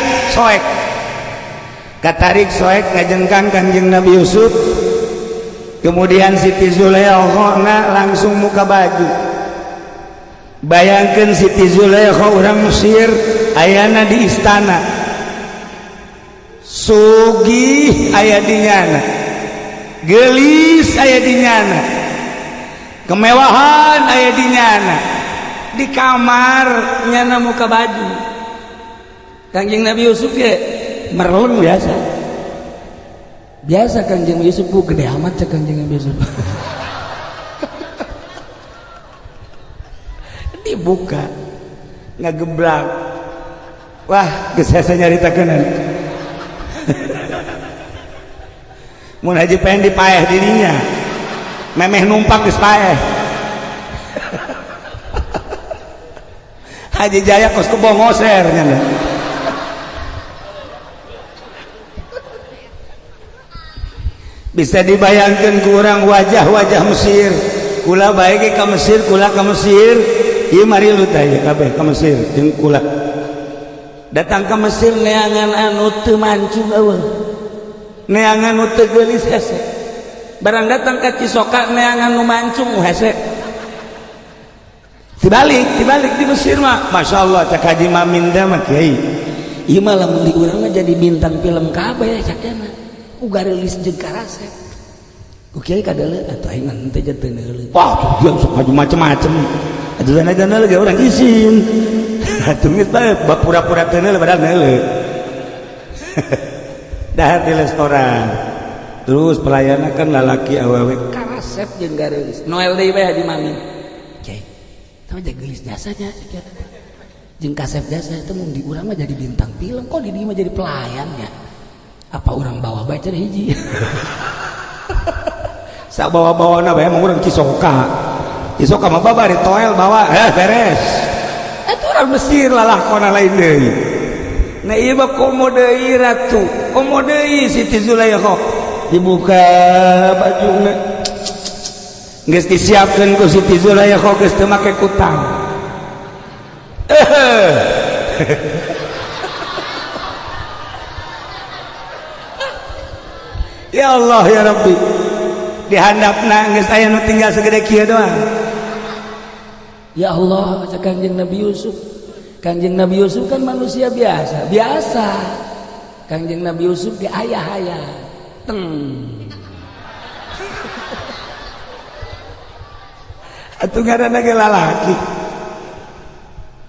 soek ngajengkan Kanjeng Nabi Yusuf. Kemudian Siti Zulaikha langsung muka baju. Bayangkan Siti Zulaikha orang Mesir ayana di istana, sugih aya dinyana, gelis aya dinyana, kemewahan aya dinyana. Di kamar nyana muka baju. Kanjeng Nabi Yusuf ya merleng biasa Kanjeng Yusuf bu gede amat cek Kanjeng Nabi Yusuf. Dibuka ngagebrak, wah geus hese nyaritakeun. Mun Haji Pendi paeh dirinya memeh numpak geus paeh. Haji Jaya kos kebongoser nyana. Bisa dibayangkan ku urang wajah-wajah Mesir. Kula bae ge ka Mesir, kula ka Mesir. Ieu mari lu teh kabeh ka Mesir jeung kula. Datang ka Mesir neangan anu teu mancung eueuh. Neangan nu teu geulis hese. Barang datang ka Cisoka neangan nu mancung hese. Dibalik di Mesir mah Masya Allah cak Haji Maminda mah kiai ieu mah lamun di urang mah jadi bintang film kabeh cakna uga rilis jeung karasep ku kiai kadeuleu atuh aing mah teh teu neuleuh wah dia sok maju macem-macem atuh sana neuleuh ge urang izin atuh geus bae pura-pura teu neuleuh padahal neuleuh dahar di restoran terus pelayanan kan lalaki awewe karasep jeung garilis noel deui bae Haji Mamin jaga gelis jasanya jeung kasep jasa itu mun di urang mah jadi bintang film kok di dieu mah jadi pelayannya apa urang bawa bae cenah hiji sak bawa-bawana bae mah urang Cisoka mah babari toel bawa beres eta urang Mesir lalakona lain deui nah ieu mah komo deui ratu komo deui Siti Zulaikha dibuka bajuna geus disiapkeun ku Siti Zulaikha geus teu make kutang. ya Allah ya Rabbi dihandapna geus aya nu tinggal segede kieu doang. Ya Allah, cak Kanjeng Nabi Yusuf. Kanjeng Nabi Yusuf kan manusia biasa. Kanjeng Nabi Yusuf ge aya-aya. Atuh ngaranna ge lalaki.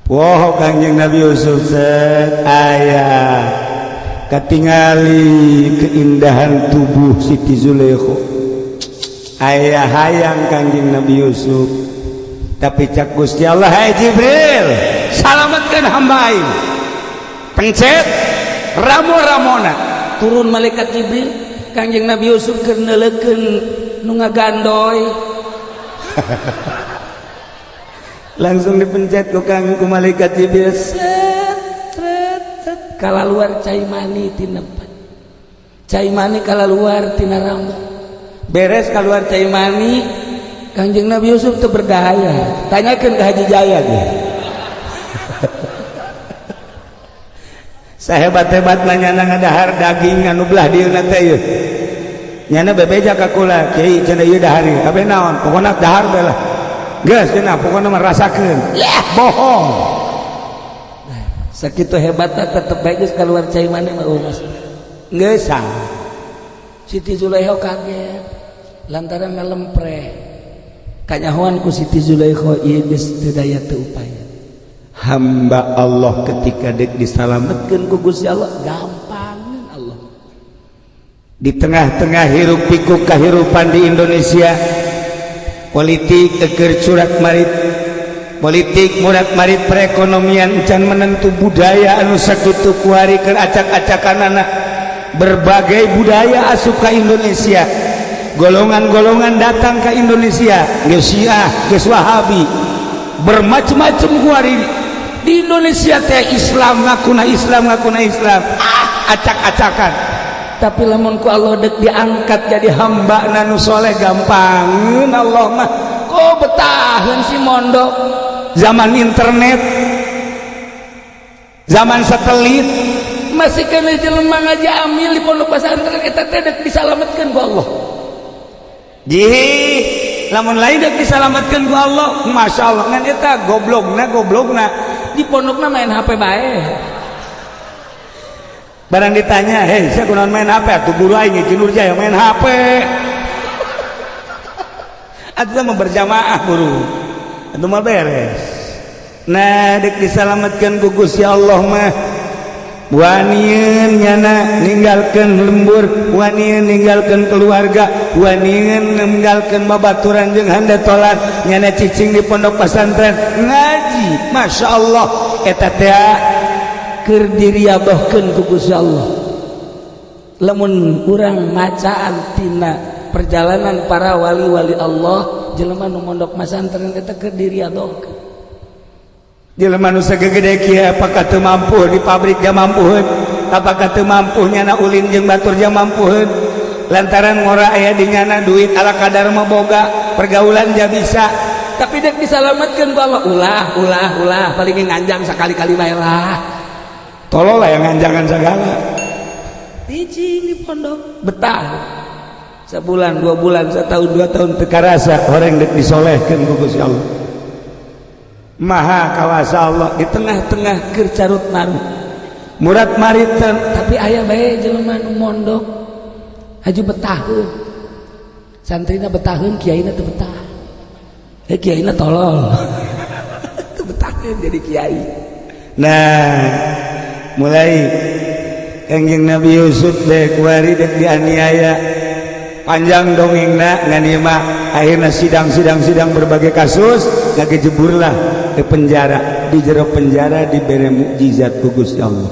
Poho Kanjeng Nabi Yusuf set aya katingali keindahan tubuh Siti Zulaikha. Aya hayang Kanjeng Nabi Yusuf. Tapi cak Gusti Allah, hai Jibril, salamatkeun hamba aing. Pencet ramona Turun malaikat Jibril, Kanjeng Nabi Yusuf keur neuleukeun nu ngagandoy. Langsung dipencet ku malaikat Jibril. Kala luar cai mani tina nempat. Cai mani kala luar tina rambut. Beres kaluar cai mani, Kanjeng Nabi Yusuf teu berdaya. Tanyakeun ka Haji Jaya ge. Sahebat-hebatna nyana ngadahar daging anu belah dieuna teh ieu. Nyana bebeja ka kula, Kiai cenah ieu dahar ieu. Kabeh naon? Pokona dahar bae lah. Geus cenah pokona mah rasakeun. Yah, bohong. Sakitu hebatna tetep bae geus kaluar cai mani mah Mas. Geus sang. Siti Zulaikha kaget lantaran ngalempre. Kanyahoan ku Siti Zulaikha ieu geus teu daya teu upaya. Hamba Allah ketika dek disalametkeun ku Gusti Allah Gampang Allah. Di tengah-tengah hiruk pikuk kahirupan di Indonesia, politik keur curat marit, politik murat marit perekonomian can menentu budaya anu sakitu kuari keur acak-acakanana. Berbagai budaya asup ka Indonesia, golongan-golongan datang ke Indonesia, geus Syiah, geus Wahabi, bermacam-macam kuari di Indonesia teh. Islam ngakuna Islam, acak-acakan. Tapi lamun ku Allah dek diangkat jadi hamba Nanu soleh gampang. Allah mah kok betaheun si mondok. Zaman internet, zaman satelit, masih kena jelema ngaji amil di pondok pesantren eta teh dek disalametkeun ku Allah. Jih, lamun lain dek disalametkeun ku Allah, masyaallah ngan eta goblokna di pondokna main HP bae. Barang ditanya, "Hei, saya kunaon main HP?" Atuh guru aing Ki Nurjaya main HP. Atuh mah berjamaah guru. Atuh mah beres. Nah, dek disalametkeun ku Gusti Allah mah wanieun nyana ninggalkeun lembur, wanieun ninggalkeun keluarga, wanieun ninggalkeun babaturan jeung handetolan, nyana cicing di pondok pesantren ngaji. Masya Allah eta teh keur diriabahkeun ku Gusti Allah. Lamun urang macaan tina perjalanan para wali-wali Allah, jelema nu mondok pesantren eta keur diriabahkeun. Jelema nu sagede kieu apakah teu mampu di pabrik ja mampuheun, apakah teu mampu nyana ulin jeung batur ja mampuheun, lantaran ngora aya di nyana duit ala kadar mah boga, pergaulan ja bisa, tapi dek disalametkeun ku Allah. Ulah paling nganjang sakali-kali bae lah. Tolol lah yang nganjangan segala. Hiji di pondok betah. Sebulan, 2 bulan, setahun, 2 tahun teu karasa horeng dek disolehkeun ku Gusti Allah. Maha kawasa Allah di tengah-tengah keur carut marut murat marit, tapi aya bae jelema nu mondok haju betahkeun. Santrina betahkeun, kiaina teu betah. Kiaina tolol. Teu betahkeun jadi kiai. Nah, mulai Kanjeng Nabi Yusuf dek kuari dek dianiaya. Panjang dongengna nganima akhirna sidang berbagai kasus ngagejeburlah ke penjara. Di jero penjara dibere mukjizat ku Gusti Allah.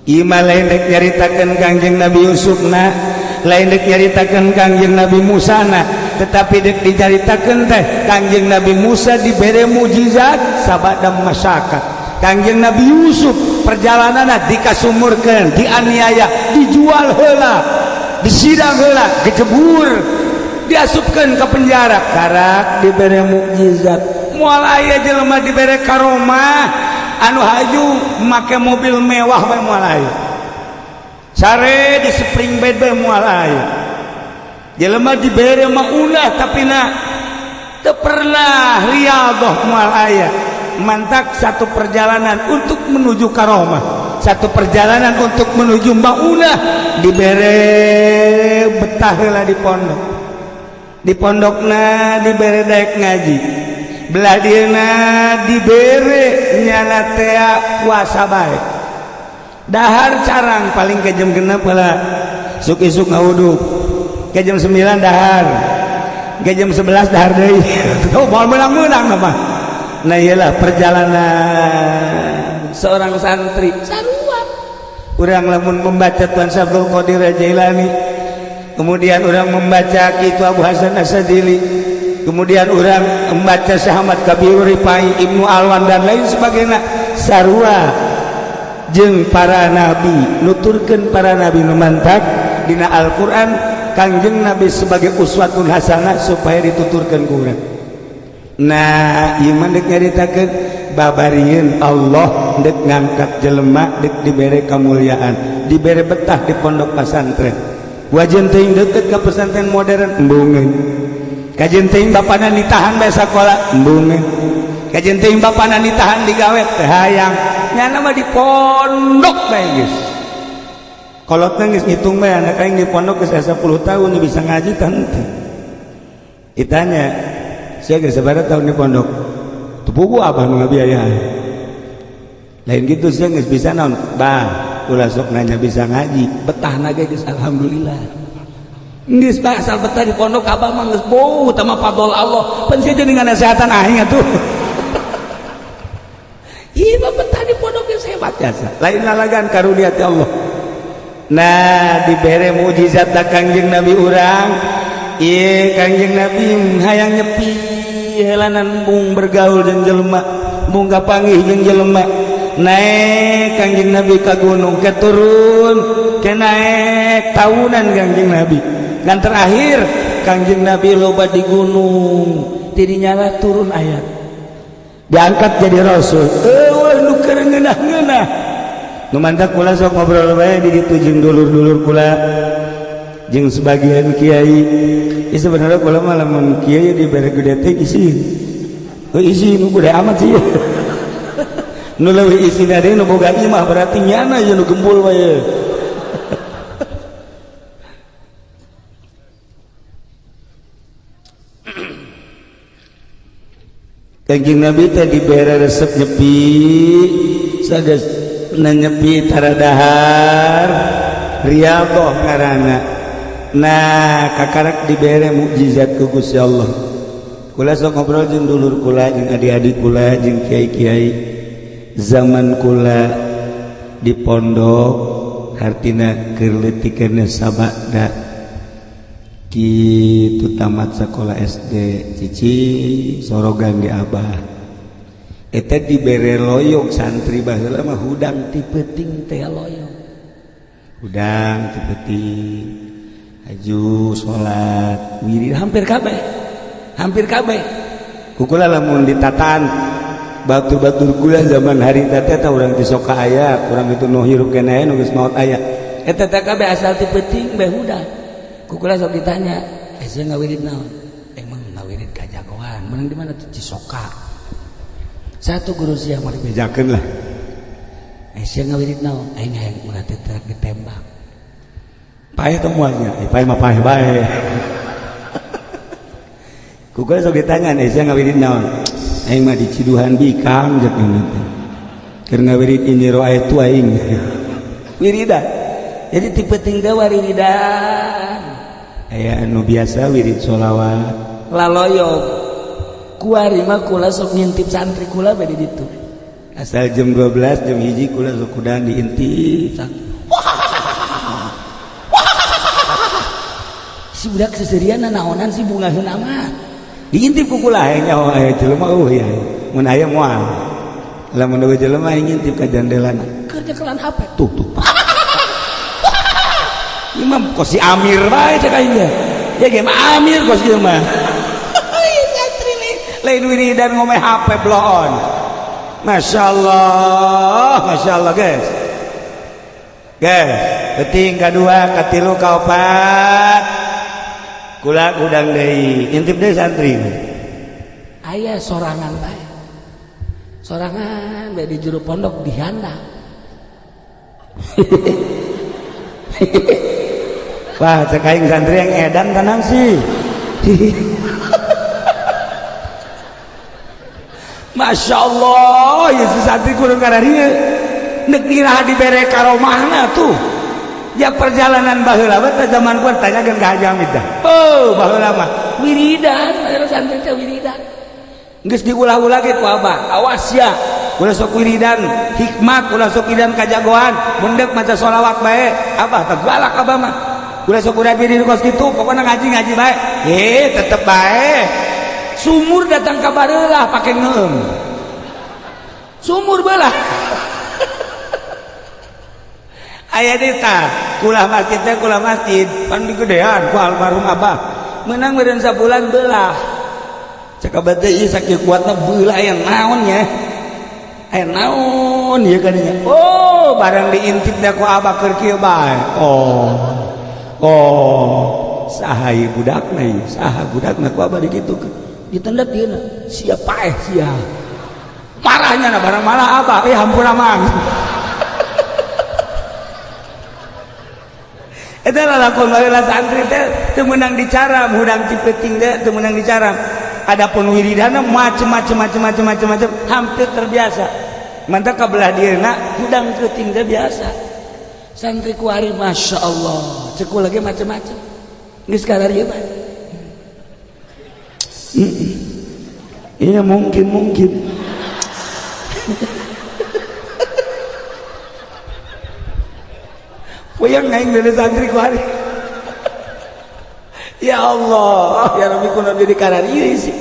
Ieu mah lain dek nyaritakeun Kanjeng Nabi Yusuf na, lain dek nyaritakeun Kanjeng Nabi Musa na, tetapi dek dicaritakeun teh Kanjeng Nabi Musa dibere mukjizat sabada masyarakat. Kanjeng Nabi Yusuf perjalananna dikasumurkeun, dianiaya, dijual heula, disidang heula, dijebur, diasupkeun ke penjara. Karak dibere mukjizat. Moal aya jelema dibere karomah anu haju make mobil mewah bae moal aya. sare di spring bed bae moal aya jelema dibere mah ulah tapi na teu pernah riyadhah moal aya mantak satu perjalanan untuk menuju karomah, satu perjalanan untuk menuju maunah dibere betah heula di pondok, di pondokna dibere daek ngaji, belah dieuna dibere nyana tea puasa bae, dahar carang paling ke jam 6 heula suk-isuk ngawudu, ke jam 9 dahar, ke jam 11 dahar deui tuh moal menang-menang mah. Nah iyalah perjalanan seorang santri sarua. Urang lamun membaca Tuan Sabdul Qadir Jailani, kemudian orang membaca Kitu Abu Hasan Asadili, kemudian orang membaca Syekh Ahmad Kabir Rifai, Ibnu Alwan dan lain sebagainya, sarua jeung para nabi nuturkeun para nabi nu mantap dina Al-Qur'an, Kangjeng Nabi sebagai uswatun hasanah supaya dituturkeun ku urang. Nah iman dek nyaritakeun babarieun Allah dek ngangkat jelema dek dibere kamuliaan, dibere betah di pondok pesantren, wajen teuing deukeut ka pesantren modern embungeun, kajen teuing bapana nitahan bae sakola embungeun, kajen teuing bapana nitahan di gawe teh hayang nyana mah di pondok bae geus. Kolotna geus ngitung bae anak aing di pondok geus 10 tahun bisa ngaji tah henteu. Ditanya saya geus sabaraha tahun di pondok, tupugu abah nu ngabiayaan lain gitu saya geus bisa naon bah ulah sok nanya bisa ngaji betahna ge geus alhamdulillah geus bah asal betah di pondok abah mah geus beuh tah mah fadol Allah pan sia jeung ngasehatan aing atuh ieu mah betah di pondok geus hebat jasa lain lalagan karunia ti Allah. Nah dibere mukjizat da Kangjeng Nabi urang ieu Kangjeng Nabi hayang nyepi helanan bung bergaul jeung jelema bung kapanggih jeung jelema naik Kangjeng Nabi ka gunung ke turun ke naik tahunan Kangjeng Nabi dan terakhir Kangjeng Nabi loba di gunung tidinya lah turun ayat diangkat jadi rasul eueuh nu keur ngeunah-ngeunah nu mantap kula sok ngobrol bae di ditu jeung dulur-dulur kula jeung sebagian kiai. Ya sebenarnya kalau malam kiai diberi gede teh isi, isi nu gede amat sih. Nu leuwih isi nade nu boga imah berarti nyana jeung nu gembul wae. Kanjeng Nabi teh dibere resep nyepi, sages nyepi tara dahar, riyadhah ngaranna. Nah kakarak dibere mukjizat ku Gusti Allah. Kula sok ngobrol jeung dulur kula jeung adik-adik kula jeung kiai-kiai zaman kula di pondok hartina keur leutikeun sabada kitu tamat sekolah SD cici sorogan di abah eta dibere loyong santri baheula mah hudang ti peuting teh loyong hudang ti peuting aju sholat wirid hampir kabeh kukula lamun ditataan batur-batur kula zaman hari teh tah urang teh sok aya urang itu nu hirup keneh nu geus maot aya eta teh kabeh asal ti peuting bae hudang kukula sok ditanya sia ngawirid naon emang ngawirid ka jagoan menang di mana tuh Cisoka satu guru sia mari bejakeun lah sia ngawirid naon aing hayang ulah teh ditembak paeh temuannya, paeh mah paeh bae. Kukula sok ditanya, sia ngawirid naon? Aing mah di Ciduhan Bikang jeung teh. Keur ngawirid ini roaitu aing. Wiridan. Jadi tipe tinggal wiridan. Aya anu biasa wirid sholawat. Laloyog. Kuari mah kula sok ngintip santri kula bae di ditu. Asal jam 12 jam 1 kula sok kudan diintip santri. Si budak seserian naonan si bunga heunama diintip ku kula nya aya jelema ya mun aya moal lamun dewe jelema ngintip ka jandelana keur nyekelan HP tuh imam kosi Amir bae cek aing ya ge mah Amir kosi mah ieu santri nih lain wiridan ngomeh HP bloon masyaallah guys Penting kedua katilu kaopat kula udang deui intip deui santri aya sorangan bae sorangan bae di juru pondok di handap wah cek aing santri yang edan tenang sih Masya Allah ya si santri kudu kararieu neuk diraha dibere ka romahna tuh ya perjalanan baheula teh zaman kuat tanyakeun ka Haji Hamid dah oh baheula mah wiridan aya santri teh wiridan geus diulah-ulah ge ku abah awas ya ulah sok wiridan hikmat ulah sok wiridan kajagoan mun deuk maca sholawat bae abah teh galak abah mah ulah sok udah diri kos kitu pokona ngaji bae tetep bae sumur datang ka baheula pake ngeum sumur belah aya deta kulah masjid pan digedean ku almarhum abah menang meureun sabulan belah cek abah teh ieu sakieu kuatna belah aya naon nya aya naon ieu kadinya oh barang diintip da ku abah keur kieu bae oh saha ieu budakna ieu saha budakna ku abah digitukeun ditendep dieuna sia paeh sia marahnya na barang malah abah hampura mang eta lalakon baheula santri teh teu meunang dicaram hudang cipeting teh teu meunang dicaram adapun wiridana macem-macem hampir terbiasa mantap kabelah dieuna hudang keuting teh biasa santri kuari Masya Allah ceku lagi macem-macem geus kararieu bae iya mungkin Wayang naik dari santri kuari. Ya Allah, ya Rabbi kuno jadi karar ieu sih.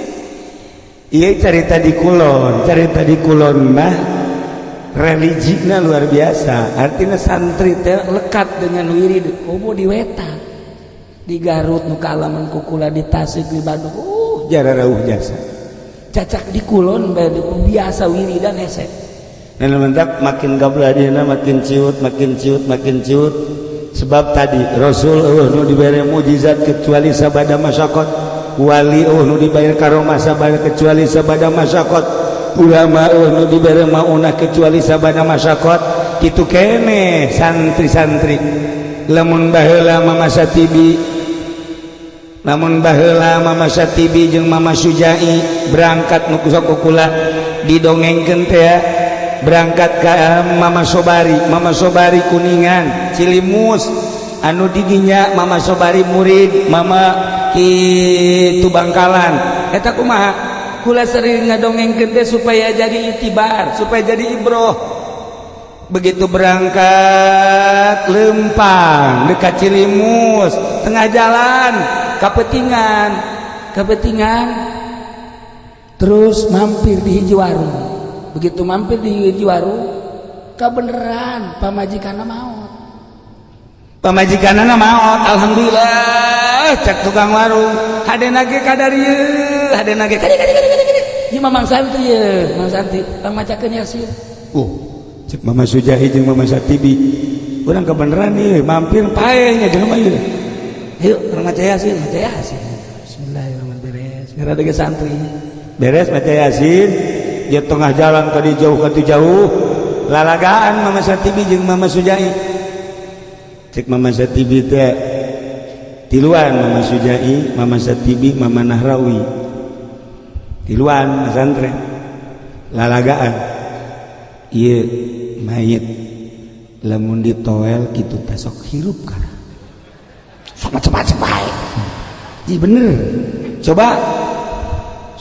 Ieu carita di kulon mah religina luar biasa. Artinya santri teh lekat dengan wirid. Komo di Wetan, di Garut, nu kaalaman ku kula di Tasik di Bandung. Jara rauh jasa. Cacak di kulon bae biasa wiridan hese. Dan mantap makin gablah dina makin ciut sebab tadi Rasul nu dibere mujizat kecuali sabada masyaqat wali nu dibere karomah sabada kecuali sabada masyaqat ulama nu dibere maunah kecuali sabada masyaqat kitu kene santri-santri lamun baheula Mama Satibi jeung Mama Sujai berangkat nu kusok kula didongengkeun teh ya berangkat ke Mama Sobari Kuningan Cilimus anu didinya Mama Sobari murid Mama kitu Bangkalan eta kumaha kula sering ngadongengkeun teh supaya jadi itibar supaya jadi ibroh begitu berangkat lempang dekat Cilimus tengah jalan kepetingan terus mampir di hiji warung. Begitu mampir di warung kebeneran pamajikanna maot alhamdulillah cek tukang warung hadena ge kadarieu hadena ge kadi ieu Mamang Santi ye Mang Santi tang macakeun Yasin cek Mama Sujahi jeung Mama Satibi urang kebeneran ieu mampir paeh nya jelema ieu yuk urang maca Yasin bismillahirrahmanirrahim ngarada ge santri beres maca Yasin dia tengah jalan tadi jauh lalagaan Mama Satibi jeung Mama Sujai cek Mama Satibi teh tiluan Mama Sujai Mama Satibi Mama Nahrawi tiluan pesantren lalagaan ieu mayit lamun ditoel kitu teh sok hirup kana sok macam-macam bae ji bener coba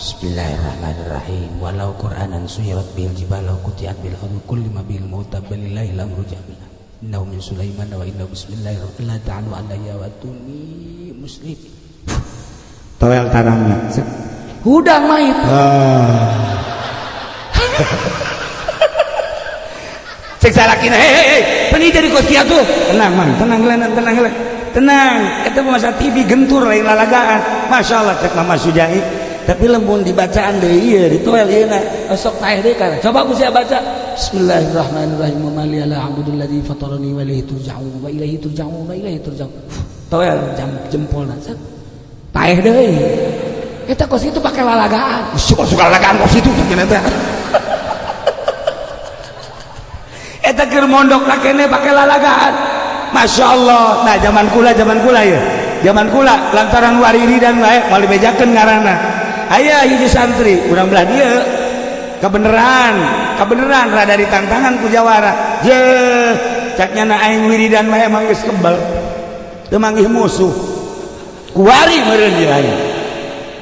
Bismillahirrahmanirrahim walau Qur'anan suyirat bil jibalau qutiat bil ardi kulli ma bil mauta balillahi lamru jami'a innahu min Sulaiman wa inna bismillahirrahmanirrahim la ta'alu alayya wa tuni muslim toel tarangna hudang mait cek salakina hei peni jadi kos kieu tuh tenang eta Mama Satibi gentur lain lalagaan masyaallah cek Mama Sujai tapi lembun dibacaan deui ieu ditoel ieu na sok taeh deui kana coba ku sia baca bismillahirrahmanirrahim wa mali ala abdul ladzi fatarani wa ilaihi turja'un wa ilaihi turja'un wa ilaihi turja'un toel jempolna sak taeh deui eta kos itu pakai lalagaan suka lalagaan kos itu cenah teh eta keur mondok kene pakai lalagaan Masya Allah. Nah zaman kula ya zaman kula lantaran wariri dan wae mau dibejakeun ngaranna aya hiji santri urang belah dieu kebeneran rada ditantangan ku jawara je caknya na aing wiridan wae mah geus kebal teu manggih musuh kuari meureun ieu aya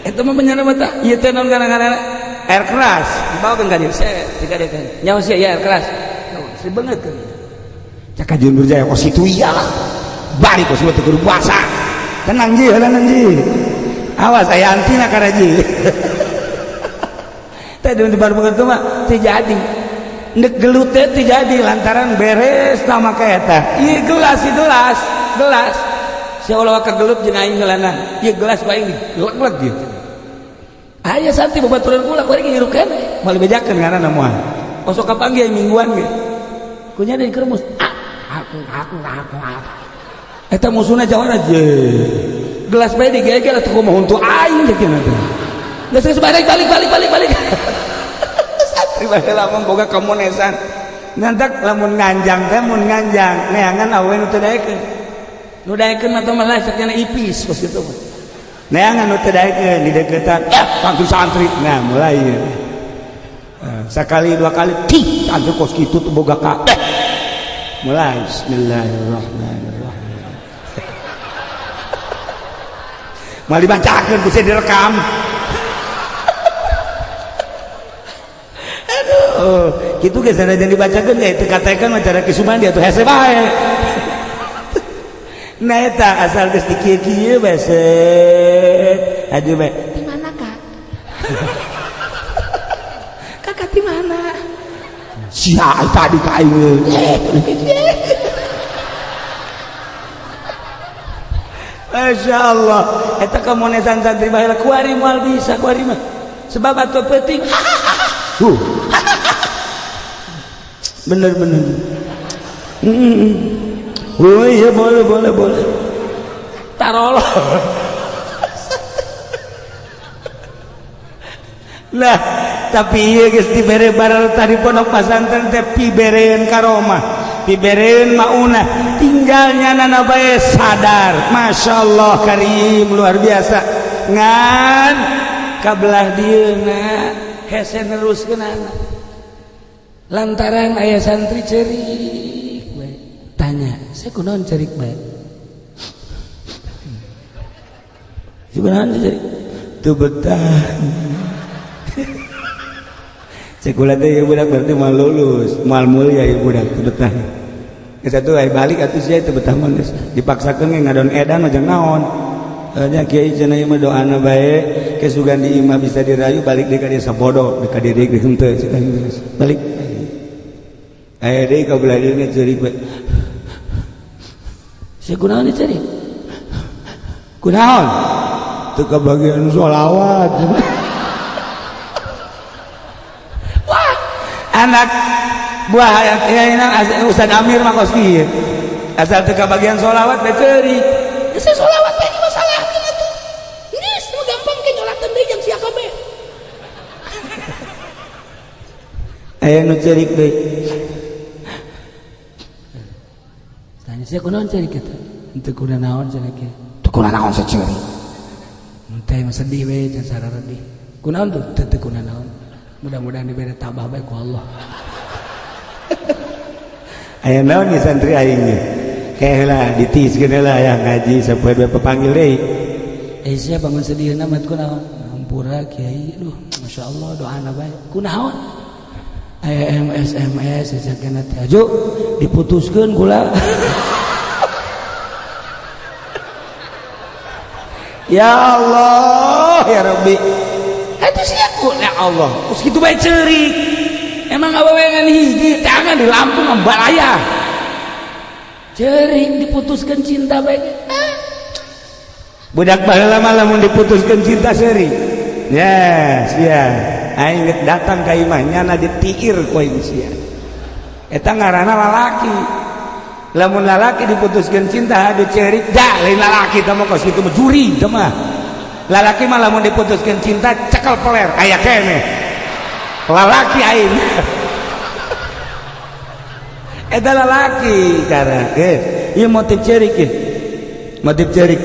eta mah benyana mah tah ieu teh naon ngaranna air keras dibawakeun ka dieu saya digadekeun nyawa sia air keras si beungeutkeun cak Ajun Nurjaya kos itu iyalah bari kos teu kudu puasa tenang ji heulan ji awas aya antina kana ji teh di baru-baru mah teu jadi ndek gelut teh teu jadi lantaran beres tama ka eta ieu gelas sia ulah ka gelut jeung aing ngeulanang ieu gelas ku aing dileg-leg ieu aya santi babaturan kula ku aing ngirup keneh moal bejakeun ngaranna moal osok kapanggih mingguan ge kunya deui kermus aku eta musuhna jawara je gelas bae digegel atuh kumaha huntu aing teh kieu teh geus balik satri bae lamun boga kamonesan ngantak lamun nganjang teh mun nganjang neangan awewe nu teu daekeun mah teh malah sakjana ipis kos kitu mah neangan nu teu daekeun di deukeutan santri nah mulai sakali dua kali santri kos kitu teu boga ka mulai bismillahirrahmanirrahim mal dibacakeun bisa direkam aduh kitu geus sanajan dibacakeun ya teu katekan mah cara kisuman dia tuh hese bae nah eta asal geus dikieu-kieu beset aduh bae di mana kak kakak di mana sia tadi ka aing Masya Allah eta kamonesan santri baheula kuari moal bisa kuari mah sebab atuh penting bener oh iya boleh tarolo nah tapi ieu geus dibere barel tadi pondok pesantren teh pibereun karomah pibereun maunah tinggalnya nana bae sadar Masya Allah karim luar biasa ngan kabelah dieuna hese neruskeun anak lantaran aya santri cerik bae tanya saya kunaon cerik bae kunaon cerik teu betah cekula teh budak berarti mal lulus mal mulia ya budak teu betah geus atuh aya balik atuh sia teu betah mah geus dipaksakeun ge ngadon edan mah jeung naon nya kiai cenah ieu mah doana bae ke sugan di imah bisa dirayu balik deui ka dia sabodo ka dia deui henteu cenah geus balik aya deui ka belah dieu ceurik bae sia kunaon ceurik kunaon teu kabagian sholawat anak buah Ustaz Amir mah kos kieu asal teu kabagian sholawat teh ceurik geus sholawat teh masalah atuh geus nu gampang ke nyolateun deui jang sia kabeh aya nu ceurik deui tanya sia kunaon ceurik eta henteu kuna naon cenah kieu teu kuna naon saceurik teh mah sedih we can sararedi kunaon tuh teu kuna naon mudah-mudahan diberi tabah baik ku Allah aya naon nih santri aing ge heula ditiiskeun heula aya ngaji sapoe dua pepanggil deui sia bangun sedihna mah kunaon ngampura kiai aduh masyaallah doana bae kunaon aya SMS sajakna teh ajo diputuskeun kula ya Allah ya Rabbi itu siaku ya Allah terus gitu bae ceurik emang awewe hiji tangan di Lampung Balaya ceurik diputuskeun cinta bae budak baheula mah lamun diputuskeun cinta seurik ya sia aing geus datang ka imah nyana ditiir ku aing sia eta ngaranna lalaki. Lamun lalaki diputuskeun cinta adu cerik da lain lalaki teh mah kos kitu mah juri teh mah. Lalaki mah lamun diputuskeun cinta cekel peler aya keneh lalaki aing eta lalaki karena ieu motif cerik ya motif cerik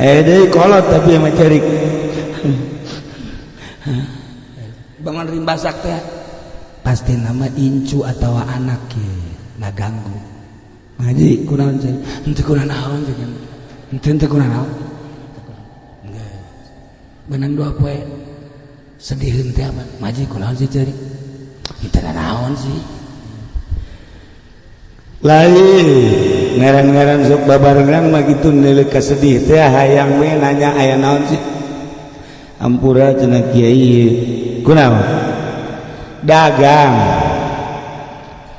deui kolot tapi mah cerik bangun rimbasak teh pasti nama incu atau anak ya ngaganggu ngaji kunaon cai henteu kunaon naon cai henteu kunaon naon benang dua poe sedih henteu apa ngaji kunaon sih cerik henteu naon sih lain ngaran-ngaran sok babarengan mah kitu neuleuh ka sedih teh hayang we nanya aya naon sih ampura cenah kiai kunaon dagang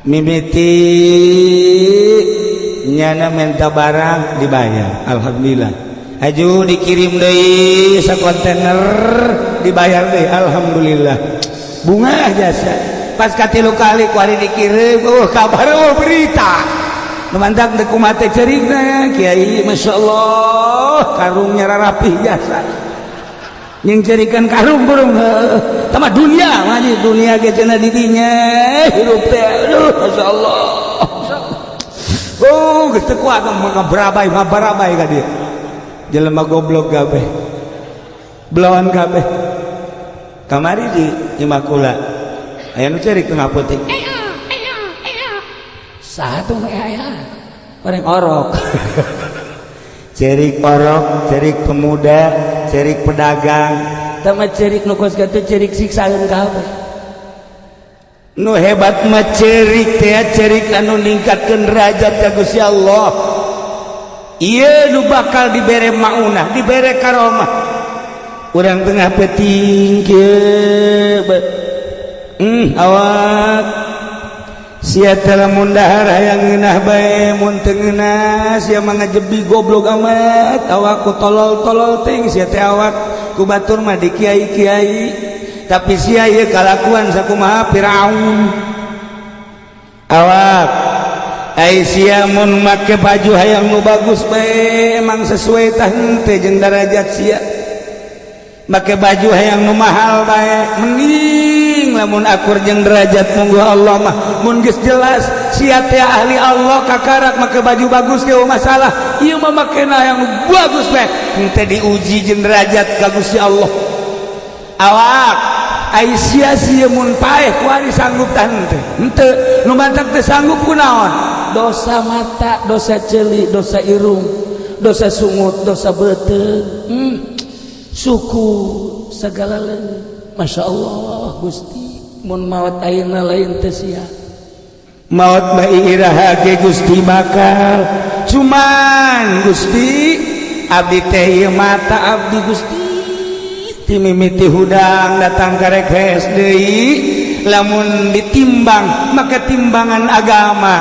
mimiti nyana minta barang dibayar alhamdulillah aju dikirim deui sakontainer dibayar deui alhamdulillah bunga jasa pas katilu kali ku ari dikirim kabar berita mantak teu kumaha teh cerigna kiai masyaallah karungnya rarapih jasa yang cerikan karung burung sama dunia ngaji dunia ge cenah di dinya hirup teh aduh masyaallah geus teu kuat ngabrabai ka dieu jelema goblok kabeh belawan kabeh kamari di Imakula aya nu cerik tengah putih satu aya orang orok cerik orok cerik pemuda cerik pedagang tama cerik nu kos kitu cerik siksaeun kabeh nu hebat mah cerik teh cerik anu ningkatkeun derajat ka Gusti Allah ieu nu bakal dibere maunah dibere karomah urang tengah peuting kieu awak sia teh lamun dahar hayang ngeunah bae mun teu ngeunah sia mah ngajebi goblok amat awak ku tolol-tolol teuing sia teh awak ku batur mah di kiai-kiai tapi sia ieu kalakuan sakumaha Firaun awak ai sia mun make baju hayang nu bagus bae emang sesuai tah henteu jeung darajat sia make baju hayang nu mahal bae mending lamun akur jeung derajat mungguh Allah mah mun geus jelas sia teh ahli Allah kakarak make baju bagus ge masalah ieu mah makena yang bagus bae henteu diuji jeung derajat ka Gusti Allah awak ai sia-sia mun paeh ku ari sanggup tah henteu nu mantak teh sanggup kunaon dosa mata dosa ceuli dosa irung dosa sungut dosa beuteung suku segala leungeun Masya Allah Gusti mun maot ayeuna lain teu sia maot mah iraha ge Gusti bakal cuman Gusti abdi teh ieu mata abdi Gusti ti mimiti hudang datang ka rekes deui lamun ditimbang maka timbangan agama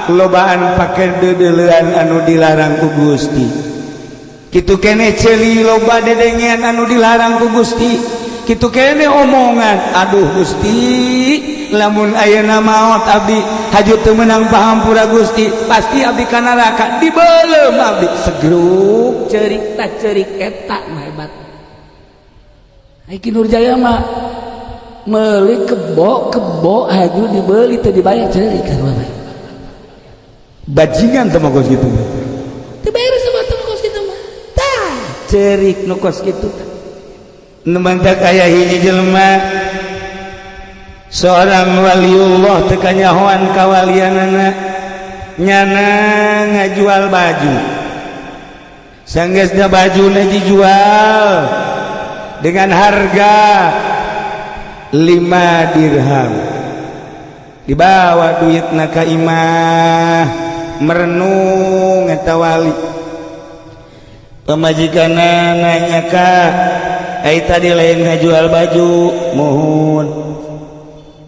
lobaan pake dedeleuan anu dilarang ku Gusti kitu keneh ceuli loba dedengean anu dilarang ku Gusti kitu kene omongan aduh Gusti lamun ayeuna maot abdi haju teu meunang pahampura Gusti pasti abdi ka neraka dibeuleum abdi segruk cerik tak cerik eta mah hebat ai Ki Nurjaya mah meuli kebo haju dibeuli teu dibayar cerik ka bae bajingan teh mah kos kitu teu bayar sama teh kos kitu mah tah cerik nu kos kitu nu mantak aya hiji jelema seorang waliullah teu kanyahoan kawalianana nyana ngajual baju sanggeusna bajuna dijual dengan harga 5 dirham dibawa duitna ka imah merenung eta wali pamajikanna nanya ka ai tadi lain ngajual baju mohon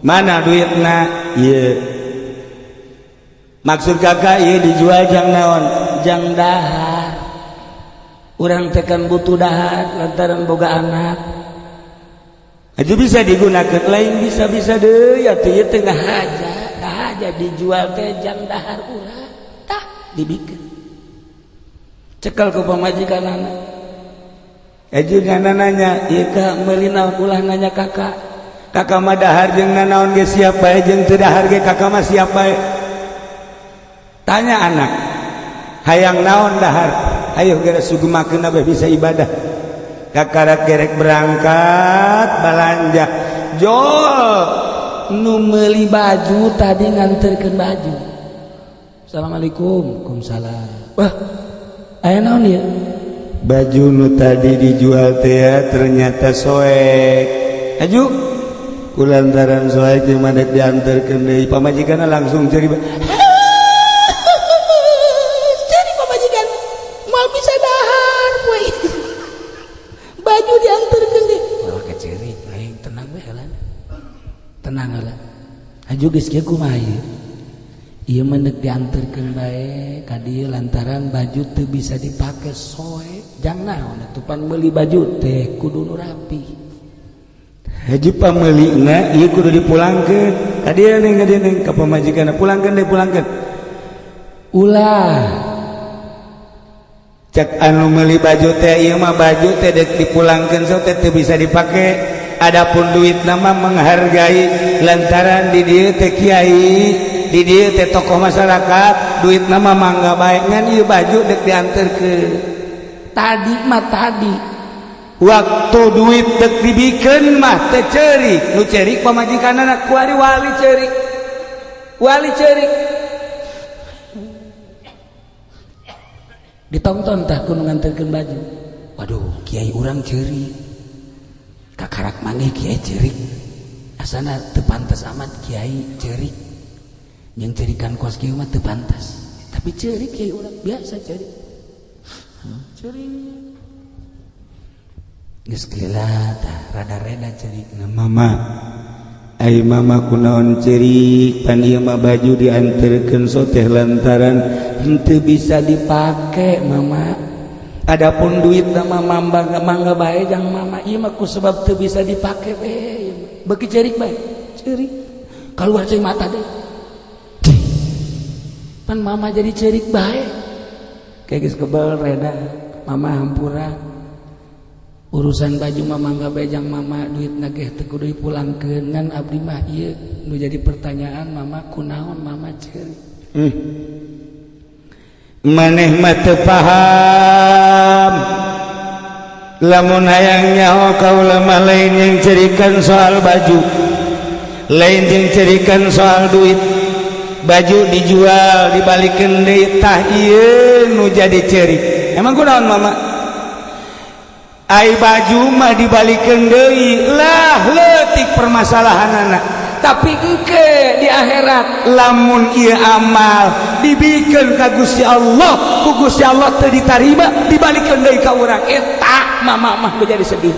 mana duitna ieu maksud kakak ieu dijual jang naon jang dahar urang tekan butuh dahar lantaran boga anak Aju bisa digunakan lain bisa-bisa deh ya tuh ya tengah aja dijual teh jang dahar ulah tah dibikin cekal ke pamajikan anak aju nanya iya kak melina ulah nanya kakak mah dahar jeung nanaon ge siapa jeung teu dahar ge kakak mah siapa tanya anak hayang naon dahar ayo geura sugemakeun abah bisa ibadah kakak gerek berangkat balanja jol nu meuli baju tadi nganterkeun baju assalamualaikum waalaikumsalam wah aya naon ieu baju nu tadi dijual teh ternyata soek aju kulantaran soek jeung mandek dianterkeun deui pamajikanna langsung ceri ceri pamajikan moal bisa dahar we baju dianterkeun deui wah keceri aing tenang we heula tenang heula aju geus kieu kumaha ieu ieu mandek dianterkeun bae ka dieu lantaran baju teu bisa dipake soek jang naon atuh pan meuli baju teh kudu nu rapi haji pamelina ieu kudu dipulangkeun ka dieu neng ka pamajikanna pulangkeun ulah cek anu meuli baju teh ieu mah baju teh dek dipulangkeun so teh teu bisa dipake adapun duit nama menghargai lantaran di dieu teh kiai di dieu teh tokoh masyarakat duit nama mangga bae ngan ieu baju dek dianterkeun tadi waktu duit dek dibikeun mah teh ceurik nu ceurik pamajikanna ku ari wali ceurik ditonton tah ku nu nganterkeun baju waduh kiai urang ceurik kakarak maneh kiai ceurik asana teu pantes amat kiai ceurik yang ceurikan kos kieu mah teu pantas tapi ceurik kiai urang biasa ceurik geus kelila tah rada-rada ceurikna mama ai mama kunaon ceurik pan ieu mah baju dianterkeun so teh lantaran henteu bisa dipake mama adapun duit mah mangga bae jang mama ieu mah ku sebab teu bisa dipake we beuki ceurik bae ceurik kaluar ceuing mata deui pan mama jadi ceurik bae kayak geus kebal reda mama hampura urusan baju mama mangga bejang mama duit nageh teu kudu dipulangkeun ngan abdi mah ieu nu jadi pertanyaan mama kunaon mama ceurik maneh mah teu paham lamun hayang nyaho kaula mah lain yang ceurikan soal baju lain yang ceurikan soal duit baju dijual dibalikeun deui tah ieu nu jadi ceurik emang kunaon mama ai baju mah dibalikeun deui lah leutik permasalahanana tapi engke di akhirat lamun ieu amal dibikeun ka Gusti Allah ku Gusti Allah teu ditarima dibalikeun deui ka urang eta mama mah jadi sedih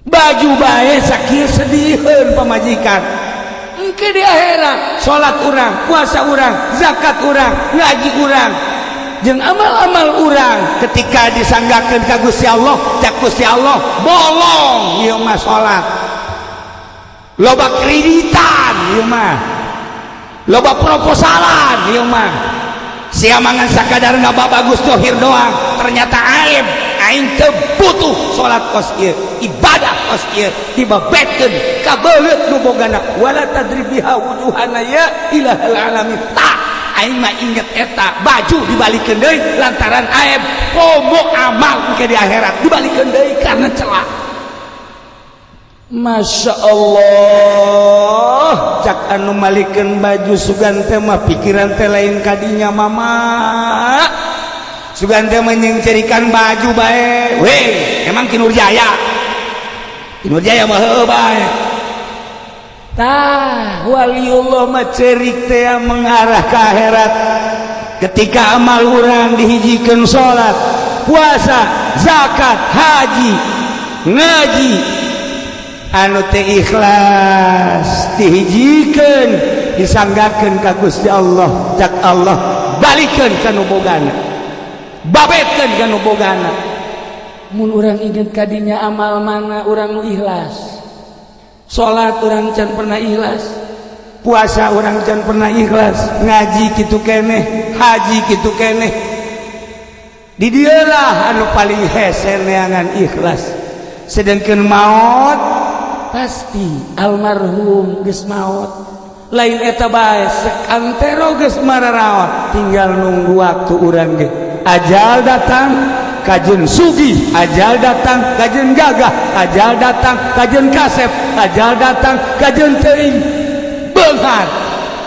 baju bae sakieu sedihieun pamajikan engke di akhirat salat urang puasa urang zakat urang ngaji urang jeung amal-amal urang ketika disanggakeun ka Gusti Allah cak Gusti Allah bolong ieu mah salat loba kreditan ieu mah loba proposalan ieu mah sia mangan sakadar bagus dohir doang ternyata aib aing teu butuh salat kos ieu ibadah kos ieu dibabetkeun ka beuleuh nu bogana wala tadrib biha wujuhana ya ilahal alamin aing mah inget eta baju dibalikeun deui lantaran aib komo amal ke di akhirat dibalikeun deui karena celah Masya Allah cak anu malikeun baju sugan teh mah pikiran teh lain kadinya mama sugan teh menyengcerikan baju bae weh emang Kinurjaya mah heueuh bae tah waliullah mah cerik teh mengarah ke akhirat ketika amal urang dihijikeun salat puasa zakat haji ngaji anu teh ikhlas dihijikeun disanggakeun ka Gusti Allah cak Allah balikeun ka nu bogana babetkeun ka nu bogana mun urang inget kadinya amal mana urang nu ikhlas. Salat urang can pernah ikhlas, puasa urang can pernah ikhlas, ngaji kitu keneh, haji kitu keneh. Di dieulah anu paling hese neangan ikhlas. Sedengkeun maot pasti almarhum geus maot. Lain eta bae sekantero geus mararaot, tinggal nunggu waktu urang ge. Ajal datang kajen sugih, ajal datang kajen gagah, ajal datang kajen kasep, ajal datang kajen teuing beunghar.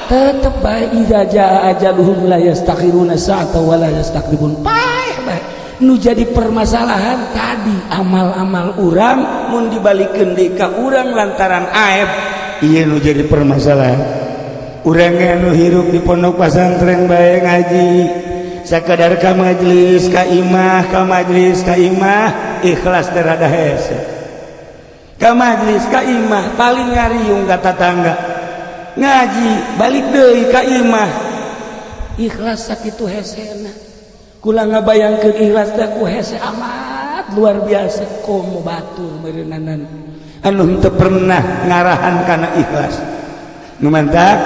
Tetep bae idza jaa ajaluhum la yastakhiruna sa'ata wa la yastaqdimun. Paeh bae nu jadi permasalahan tadi amal-amal urang mun dibalikeun deui ka urang lantaran aib, ieu nu jadi permasalahan. Urang anu hirup di pondok pesantren bae ngaji sakadar ka majelis ka imah ikhlas teh rada hese. Ka majelis ka imah paling ngariung ka tatangga, ngaji balik deui ka imah ikhlas sakitu hesena. Kula ngabayangkeun ikhlas teh ku hese amat luar biasa. Komo batur meureunanan anu teu pernah ngarahan kana ikhlas. Nu mantap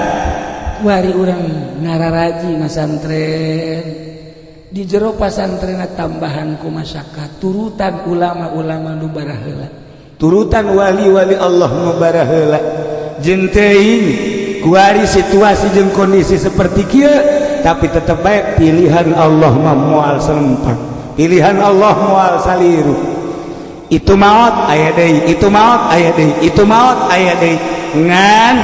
wari urang ngararaji masantren di jero pasantren tambahan ku masyarakat, turutan ulama-ulama nu baraheula, turutan wali-wali Allah nu baraheula. Jeung teuing kuari situasi jeung kondisi seperti kieu, tapi tetep bae pilihan Allah mah moal serempak, pilihan Allah moal saliru. Itu maot aya deui, itu maot aya deui, itu maot aya deui. Ngan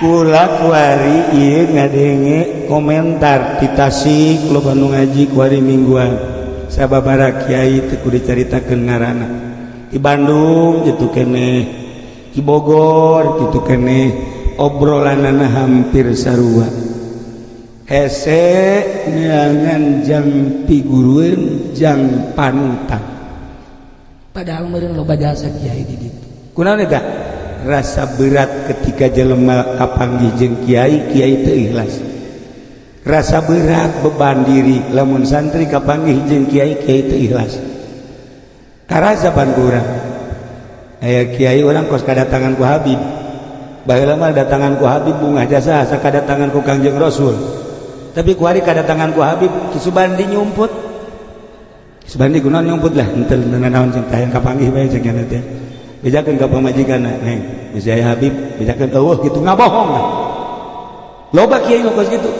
kula kuari ieu ngadenge komentar di Tasik loba nu ngaji kuari mingguan sababaraha kiai teu kudu dicaritakeun ngaranna. Di Bandung kitu keneh, di Bogor kitu keneh, obrolanana hampir sarua. Hese neangan jang pigurueun jang panutan. Padahal meureun loba jasa kiai di ditu. Kunaon eta? Rasa berat ketika jelema kapanggih jeung kiai teu ikhlas. Rasa berat beban diri lamun santri kapanggih jeung kiai teu ikhlas. Karasa pan urang aya kiai urang kos kadatangan ku Habib, baheula mah datangan ku Habib bunga jasa asa kadatangan ku Kangjeng Rasul. Tapi ku hari kadatangan ku Habib Ki Subandi nyumput. Subandi kunaon nyumput lah henteu naon jeung tayang kapanggih bae jeung nya teh. Bejakeun ka pamajikanna, neng, geus aya Habib, bejakeun eueuh kitu ngabohong. Loba kiai nu kos kitu.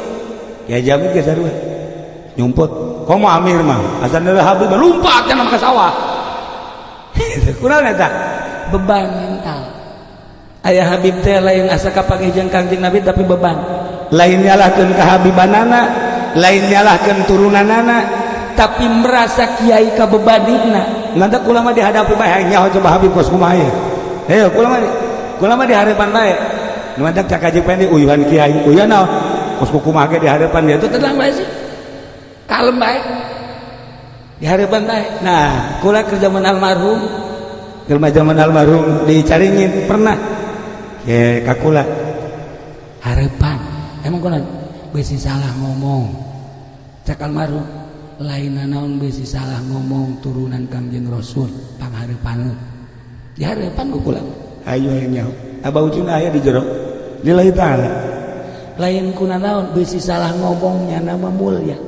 Kiai Jamil ge sarua. Nyumput, komo amir mah, asalna Habib lumpat kana ka sawah. Kunaon eta? Beban mental. Aya Habib teh lain asa kapanggih jeung Kangjeng Nabi tapi beban. Lain nyalahkeun ka Habibanana, lain nyalahkeun turunanana, tapi merasa kiai kabebanina. Nanti kula mah dihadapi bae nyaho coba Habib kos kumaha ye. Heuh kula mah di harapan bae. Nu mantak cak kaji pendek uyuhan kiai. Uyuhan naon? Kos kumaha ge di harapan dia itu tenang bae sih. Kalem bae. Di harapan bae. Nah, kula keur zaman almarhum, keur zaman almarhum dicaringin pernah. Ye ka kula. Harapan. Emang kunaon? Besi salah ngomong. Cak almarhum lain naon besi salah ngomong turunan Kangjeng Rasul panghareupan di hareupan ku kula ayo nyaho abah ujuna aya di jero lillahi taala lain kuna naon besi salah ngomongnya nama mulia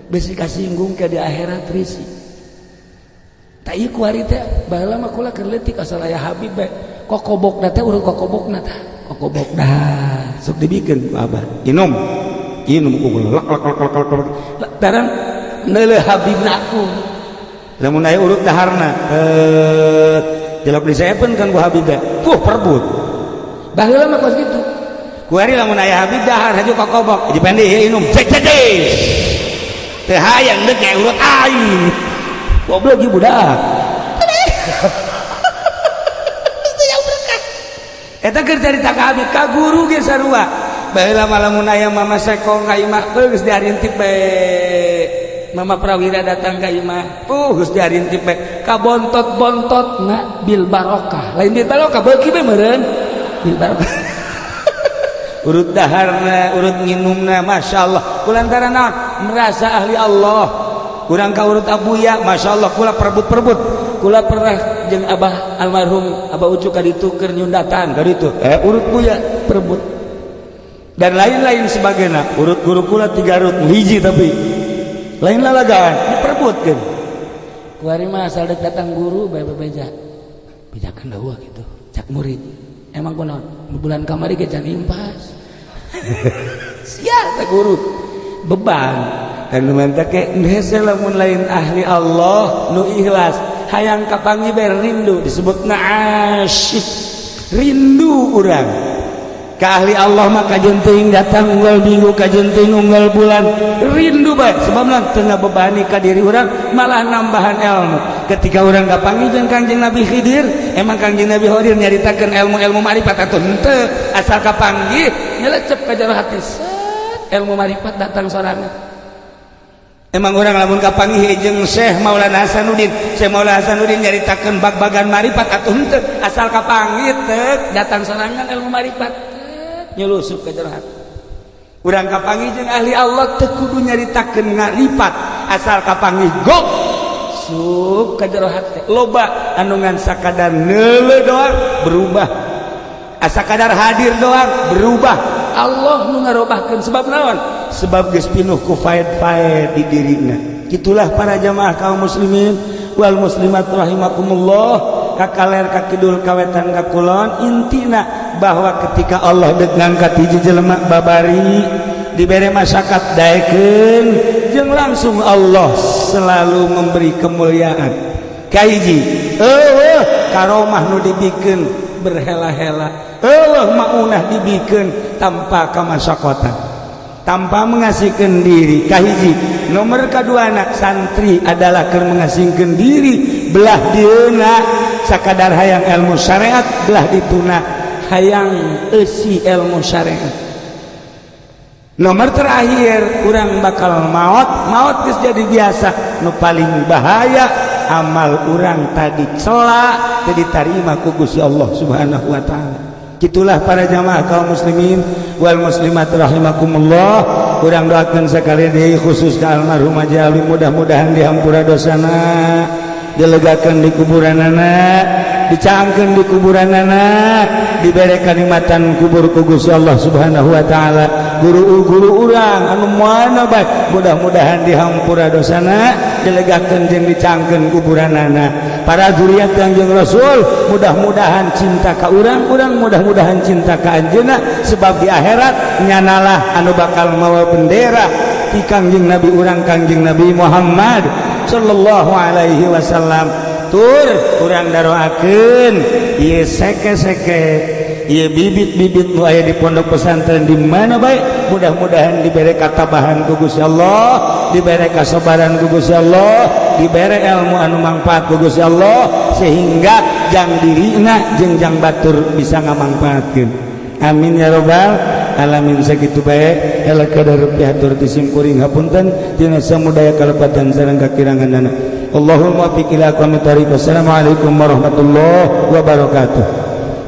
besi kasinggung ke di akhirat risi tak ieu ku ari teh baheula mah kula keur leutik asal aya Habib bae kokobokna teh urang kokobokna tah kokobok dah sok dibikeun ku abah inum ku kula lak tarang neuleuh Habibna aku lamun aya urut daharna jelok disepen kan ku Habib teh perbut baheula mah kos kitu ku ari lamun aya Habib dahar haju kokobok hiji pende ya inum cek teu hayang deuk kayak urut aing goblok ieu budak itu yang berkah eta keur carita ka Habib ka guru ge sarua baheula mah lamun aya mama sekong ka imah geus diarintip bae Mama Prawira datang ke imah, geus diarintip bae ka bontot-bontotna bil barokah. Lain bil barokah beuki bae meureun. Bil barokah. Urut daharna, urut nginumna masyaallah. Kulantaran naon? Merasa ahli Allah. kurang ka urut abuya Masya Allah kula perebut kula pernah jeung abah almarhum abah ucu kaditu keur nyundatan kaditu urut buya perebut dan lain-lain sebagainya urut guru kula 3 urut hiji tapi lain lalagaan diperebutkeun kuari mah asal datang guru beja bejakeun dawa gitu cak murid emang kunaon bulan kamari ge can impas sia teh guru beban anu mantap ke hese lamun lain ahli Allah nu ikhlas hayang kapanggih bae rindu disebutna asyik rindu urang ka ahli Allah mah kajeun teuing datang unggal minggu kajeun teuing unggal bulan rindu bae sebabna teu ngabebani ka diri urang malah nambahan ilmu ketika urang kapanggih jeung Kangjeng Nabi Khidir emang Kangjeng Nabi Khidir nyaritakeun ilmu-ilmu marifat atuh henteu asal kapanggih nyelecep ka jero hati ilmu marifat datang sorangan. Emang orang lamun kapanggih jeung Syekh Maulana Hasanuddin nyaritakeun bag-bagan marifat atuh henteu asal kapanggih teu datang sorangan ilmu marifat nyelusup ka jero hati. Urang kapanggih jeung ahli Allah teu kudu nyaritakeun marifat asal kapanggih gok sup ka jero hati. Loba anu ngan sakadar neuleuh doang berubah. Asa kadar hadir doang berubah. Allah nu ngarobahkeun sebab naon? Sebab geus pinuh ku faed-faed di dirina. Kitulah para jamaah kaum muslimin wal muslimat rahimakumullah kakaler ka kidul kawetan ka kulon intina bahwa ketika Allah deuk ngangkat hiji jelema babari dibere masyarakat daekeun jeung langsung Allah selalu memberi kemuliaan ka hiji karomah nu dibikeun berhela-hela maunah dibikeun tanpa kamasyaqatan tanpa mengasihkan diri kahiji nomor kedua anak santri adalah keur mengasihkan diri belah dieuna sakadar hayang ilmu syariat belah dituna hayang eusi ilmu syariat. Nomor terakhir urang bakal maot geus jadi biasa nu paling bahaya amal urang tadi celak teu ditarima ku Gusti Allah Subhanahu wa taala. Itulah para jamaah kaum muslimin wal muslimat rahimakumullah urang doakeun sakalian deui khusus ka almarhum Haji Alim mudah-mudahan dihampura dosana dilegakeun di kuburanana dicaangkeun di kuburanana dibere kanikmatan kubur ku Gusti Allah Subhanahu wa taala guru urang anu moana bae mudah-mudahan dihampura dosana dilegakeun jeung dicaangkeun kuburanana para zuriat Kangjeng Rasul mudah-mudahan cinta ka urang mudah-mudahan cinta ka anjeunna sebab di akhirat nyanalah anu bakal mawa bendera ti Kangjeng Nabi urang Kangjeng Nabi Muhammad sallallahu alaihi wasallam. Tur urang daroakeun ieu seke-seke ieu bibit-bibit nu aya di pondok pesantren di mana bae mudah-mudahan dibere katabahan ku Gusti Allah dibere kasabaran ku Gusti Allah dibere ilmu anu mangfaat ku Gusti Allah sehingga jang dirina jeung jang batur bisa ngamangpaatkeun amin ya rabbal alamin. Sakitu bae ela kadar piatur disimkuring hapunten tina samudaya kalepatan sareng kakiranganana. Allahumma fiq ila aqwamit thariq. Assalamualaikum warahmatullahi wabarakatuh.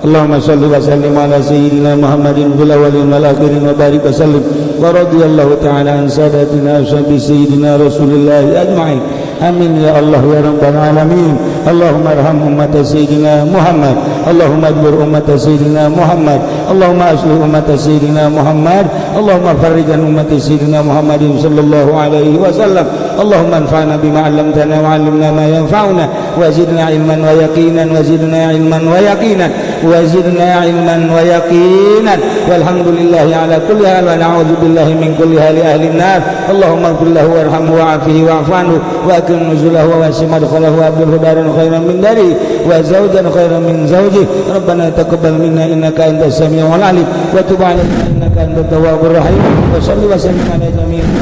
Allahumma shalli wa sallim ala sayyidina Muhammadin fil awwalin wal akhirin wa barik wa sallim wa radiyallahu ta'ala an sadatina ashabi sayyidina Rasulillah ajma'in. Amin ya Allah ya rabbal alamin. Allahumma arham ummat sayyidina Muhammad. Allahumma ajbur ummat sayyidina Muhammad. Allahumma aslih ummat sayyidina Muhammad. Allahumma farrij an ummat sayyidina Muhammadin sallallahu alaihi wasallam. Allahumma anfa'na bima 'allamtana wa 'allimna ma yanfa'una wa zidna ilman wa yaqinan wa zidna ilman wa yaqinan wa zidna ilman wa yaqinan walhamdulillahi ala kulli hal wa na'udzu billahi min kulli hali ahli an-nar. Allahumma ighfir lahu warhamhu wa'afihi wa'fu anhu wa akrim nuzulahu wa wasi' madkhalahu wa abdilhu daran khairan min dari wa zawjan khairan min zawji. Rabbana taqabbal minna innaka antas samiul alim wa tub 'alaina innaka antat tawwabur rahim. Wa shalli wa sallim ala jami'il